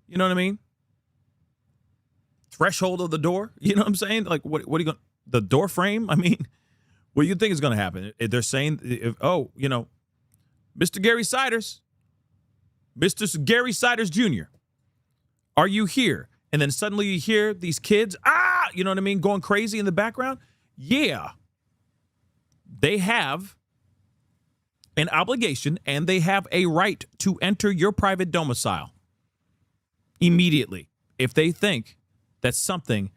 you know what I mean? Threshold of the door. You know what I'm saying? Like, what are you going, the door frame? I mean, what do you think is going to happen? If they're saying, Mr. Gary Siders, Mr. Gary Siders Jr., are you here? And then suddenly you hear these kids, you know what I mean, going crazy in the background. Yeah. They have an obligation and they have a right to enter your private domicile immediately if they think that something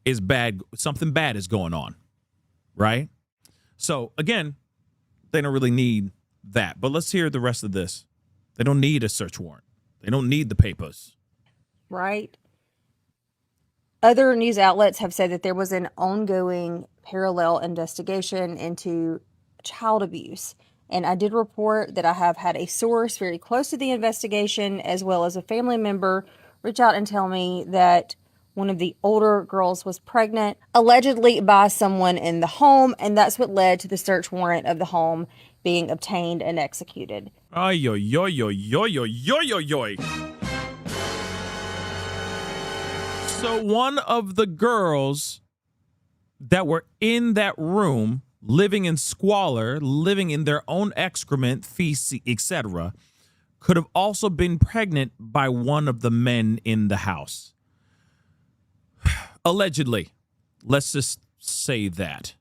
is bad, something bad is going on, right? So, again, they don't really need that. But let's hear the rest of this. They don't need a search warrant. They don't need the papers. Right. Other news outlets have said that there was an ongoing parallel investigation into child abuse. And I did report that I have had a source very close to the investigation, as well as a family member, reach out and tell me that one of the older girls was pregnant, allegedly by someone in the home, and that's what led to the search warrant of the home being obtained and executed. Ay, yo, yo, yo, yo, yo, yo, yo, yo. So one of the girls that were in that room, living in squalor, living in their own excrement, feces, etc., could have also been pregnant by one of the men in the house. Allegedly. Let's just say that.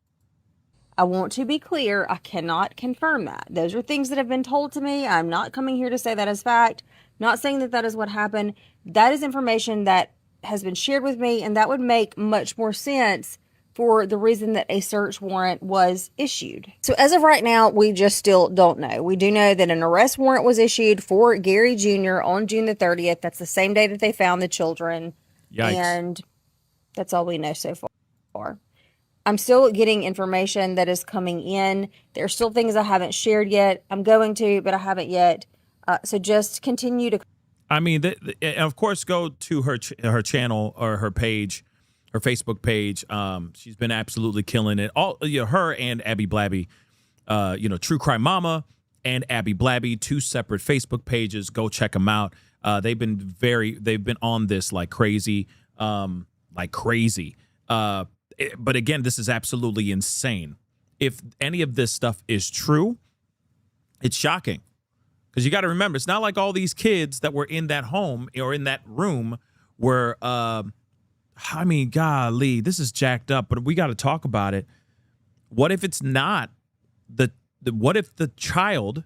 I want to be clear, I cannot confirm that. Those are things that have been told to me. I'm not coming here to say that as fact. Not saying that that is what happened. That is information that has been shared with me, and that would make much more sense for the reason that a search warrant was issued. So as of right now, we just still don't know. We do know that an arrest warrant was issued for Gary Jr. on June the 30th. That's the same day that they found the children. Yikes. And that's all we know so far. I'm still getting information that is coming in. There are still things I haven't shared yet. I'm going to, but I haven't yet. So just continue to. I mean, of course, go to her channel or her page, her Facebook page. She's been absolutely killing it. All her and Abby Blabby, True Crime Mama and Abby Blabby, two separate Facebook pages. Go check them out. They've been on this like crazy. But again, this is absolutely insane. If any of this stuff is true, it's shocking. Because you got to remember, it's not like all these kids that were in that home or in that room where, I mean, golly, this is jacked up, but we got to talk about it. What if it's not what if the child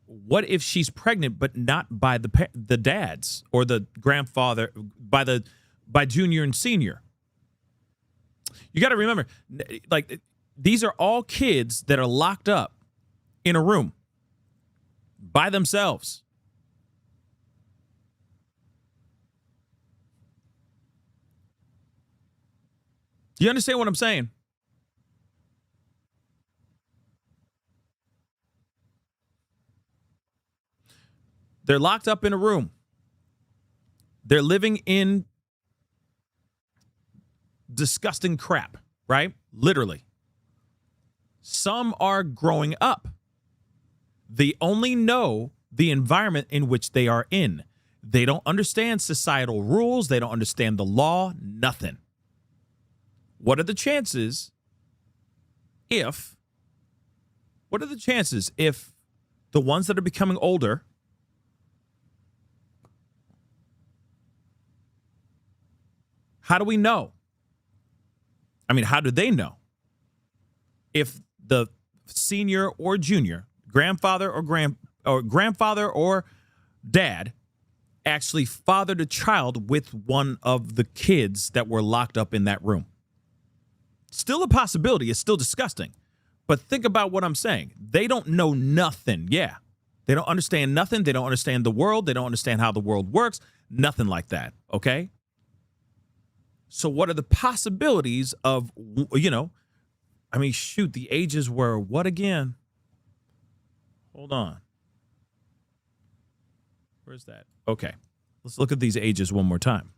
what if she's pregnant, but not by the dads or the grandfather, by junior and senior? You got to remember, like, these are all kids that are locked up in a room by themselves. Do you understand what I'm saying? They're locked up in a room. They're living in disgusting crap, right? Literally. Some are growing up. They only know the environment in which they are in. They don't understand societal rules. They don't understand the law, nothing. What are the chances if the ones that are becoming older how do we know? I mean, how do they know if the senior or junior, grandfather or dad actually fathered a child with one of the kids that were locked up in that room? Still a possibility. It's still disgusting. But think about what I'm saying. They don't know nothing. Yeah. They don't understand nothing. They don't understand the world. They don't understand how the world works. Nothing like that. Okay? So what are the possibilities of, I mean, shoot, the ages were what again? Hold on. Where's that? Okay. Let's look at these ages one more time.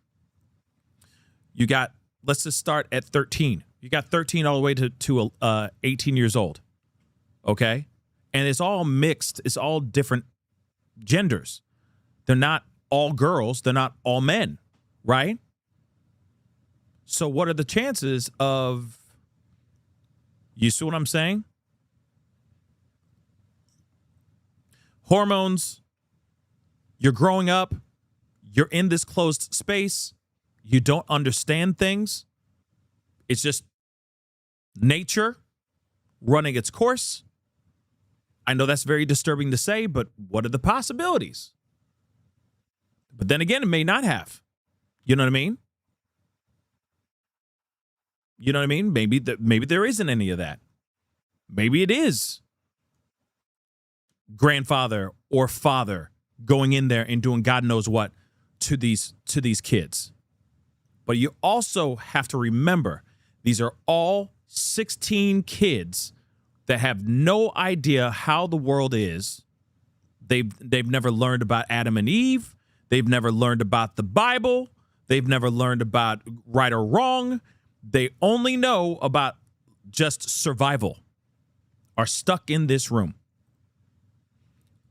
Let's just start at 13. You got 13 all the way to 18 years old. Okay? And it's all mixed. It's all different genders. They're not all girls. They're not all men, right? So what are the chances of, you see what I'm saying? Hormones, you're growing up, you're in this closed space, you don't understand things. It's just nature running its course. I know that's very disturbing to say, but what are the possibilities? But then again, it may not have. You know what I mean? You know what I mean? Maybe there isn't any of that. Maybe it is grandfather or father going in there and doing God knows what to these kids. But you also have to remember, these are all 16 kids that have no idea how the world is. They've never learned about Adam and Eve. They've never learned about the Bible. They've never learned about right or wrong. They only know about just survival, are stuck in this room.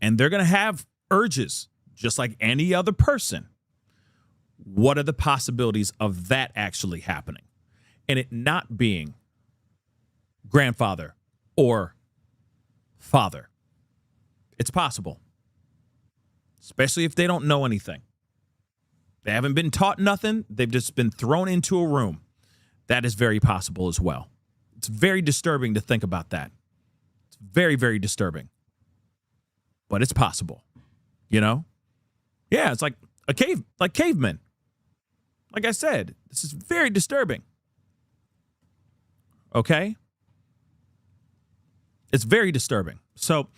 And they're going to have urges just like any other person. What are the possibilities of that actually happening? And it not being grandfather or father. It's possible. Especially if they don't know anything. They haven't been taught nothing. They've just been thrown into a room. That is very possible as well. It's very disturbing to think about that. It's very, very disturbing. But it's possible. You know? Yeah, it's like cavemen. Like I said, this is very disturbing. Okay? It's very disturbing. So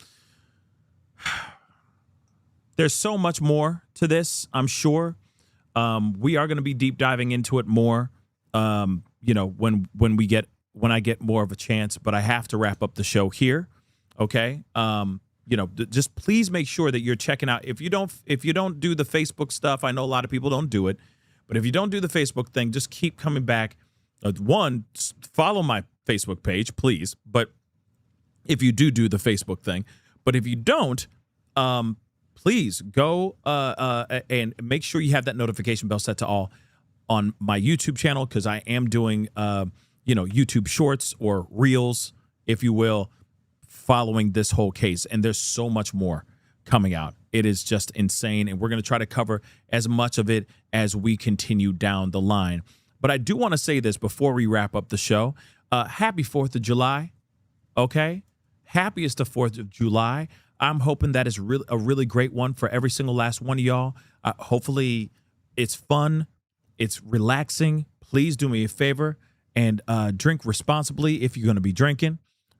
there's so much more to this, I'm sure. We are going to be deep diving into it more. When I get more of a chance, but I have to wrap up the show here. Okay. Just please make sure that you're checking out. If you don't do the Facebook stuff, I know a lot of people don't do it, but if you don't do the Facebook thing, just keep coming back. One, follow my Facebook page, please. But if you do the Facebook thing, but if you don't, please go and make sure you have that notification bell set to all on my YouTube channel, because I am doing, YouTube shorts or reels, if you will, following this whole case. And there's so much more coming out. It is just insane, and we're going to try to cover as much of it as we continue down the line. But I do want to say this before we wrap up the show. Happy 4th of July, okay? Happiest of 4th of July. I'm hoping that is a really great one for every single last one of y'all. Hopefully it's fun, it's relaxing. Please do me a favor and drink responsibly if you're going to be drinking.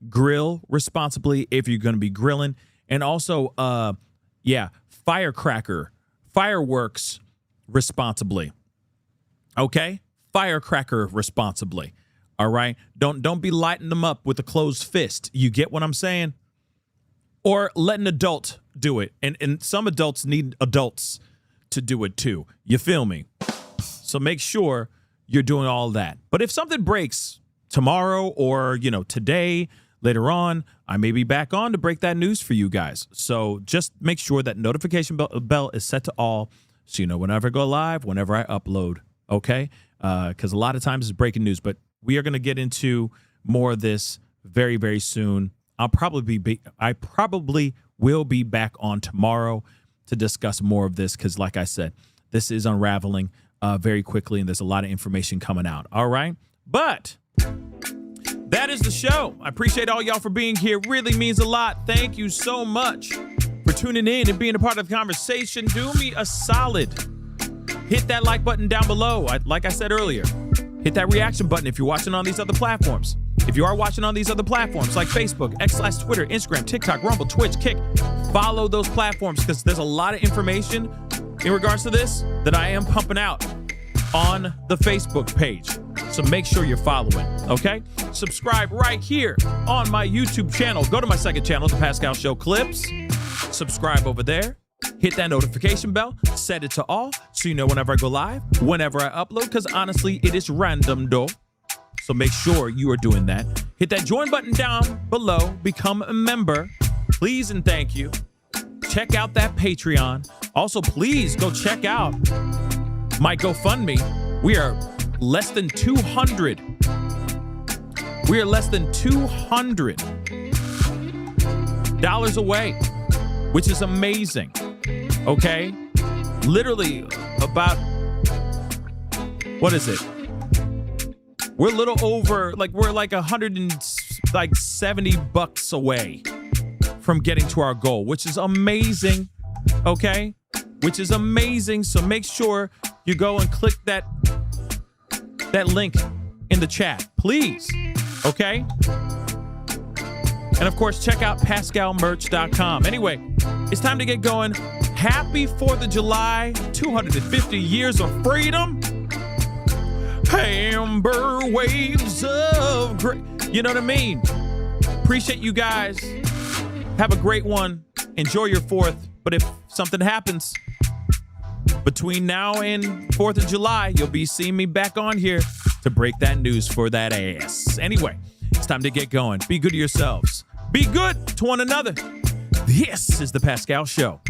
Grill responsibly if you're going to be grilling. And also, fireworks responsibly. Okay? Firecracker responsibly. All right? Don't be lighting them up with a closed fist. You get what I'm saying? Or let an adult do it. And some adults need adults to do it too. You feel me? So make sure you're doing all that. But if something breaks tomorrow or, today, later on, I may be back on to break that news for you guys. So just make sure that notification bell is set to all so you know whenever I go live, whenever I upload, okay? Because a lot of times it's breaking news. But we are going to get into more of this very, very soon. I probably will be back on tomorrow to discuss more of this because, like I said, this is unraveling very quickly, and there's a lot of information coming out. All right? But that is the show. I appreciate all y'all for being here. Really means a lot. Thank you so much for tuning in and being a part of the conversation. Do me a solid. Hit that like button down below. Like I said earlier, hit that reaction button if you're watching on these other platforms. If you are watching on these other platforms like Facebook, X/Twitter, Instagram, TikTok, Rumble, Twitch, Kick, follow those platforms because there's a lot of information in regards to this that I am pumping out on the Facebook page. So make sure you're following, okay? Subscribe right here on my YouTube channel. Go to my second channel, The Pascal Show Clips. Subscribe over there. Hit that notification bell. Set it to all so you know whenever I go live, whenever I upload, because honestly, it is random, though. So make sure you are doing that. Hit that join button down below. Become a member. Please and thank you. Check out that Patreon. Also, please go check out my GoFundMe. We are less than 200. We are less than $200 away, which is amazing. Okay? Literally about, what is it? We're a little over, we're like $170 away from getting to our goal, which is amazing. Okay? Which is amazing. So make sure you go and click that link in the chat, please. Okay? And of course, check out PascalMerch.com. Anyway, it's time to get going. Happy 4th of July, 250 years of freedom. Amber waves of great. You know what I mean? Appreciate you guys. Have a great one. Enjoy your 4th. But if something happens between now and 4th of July, you'll be seeing me back on here to break that news for that ass. Anyway, it's time to get going. Be good to yourselves. Be good to one another. This is The Pascal Show.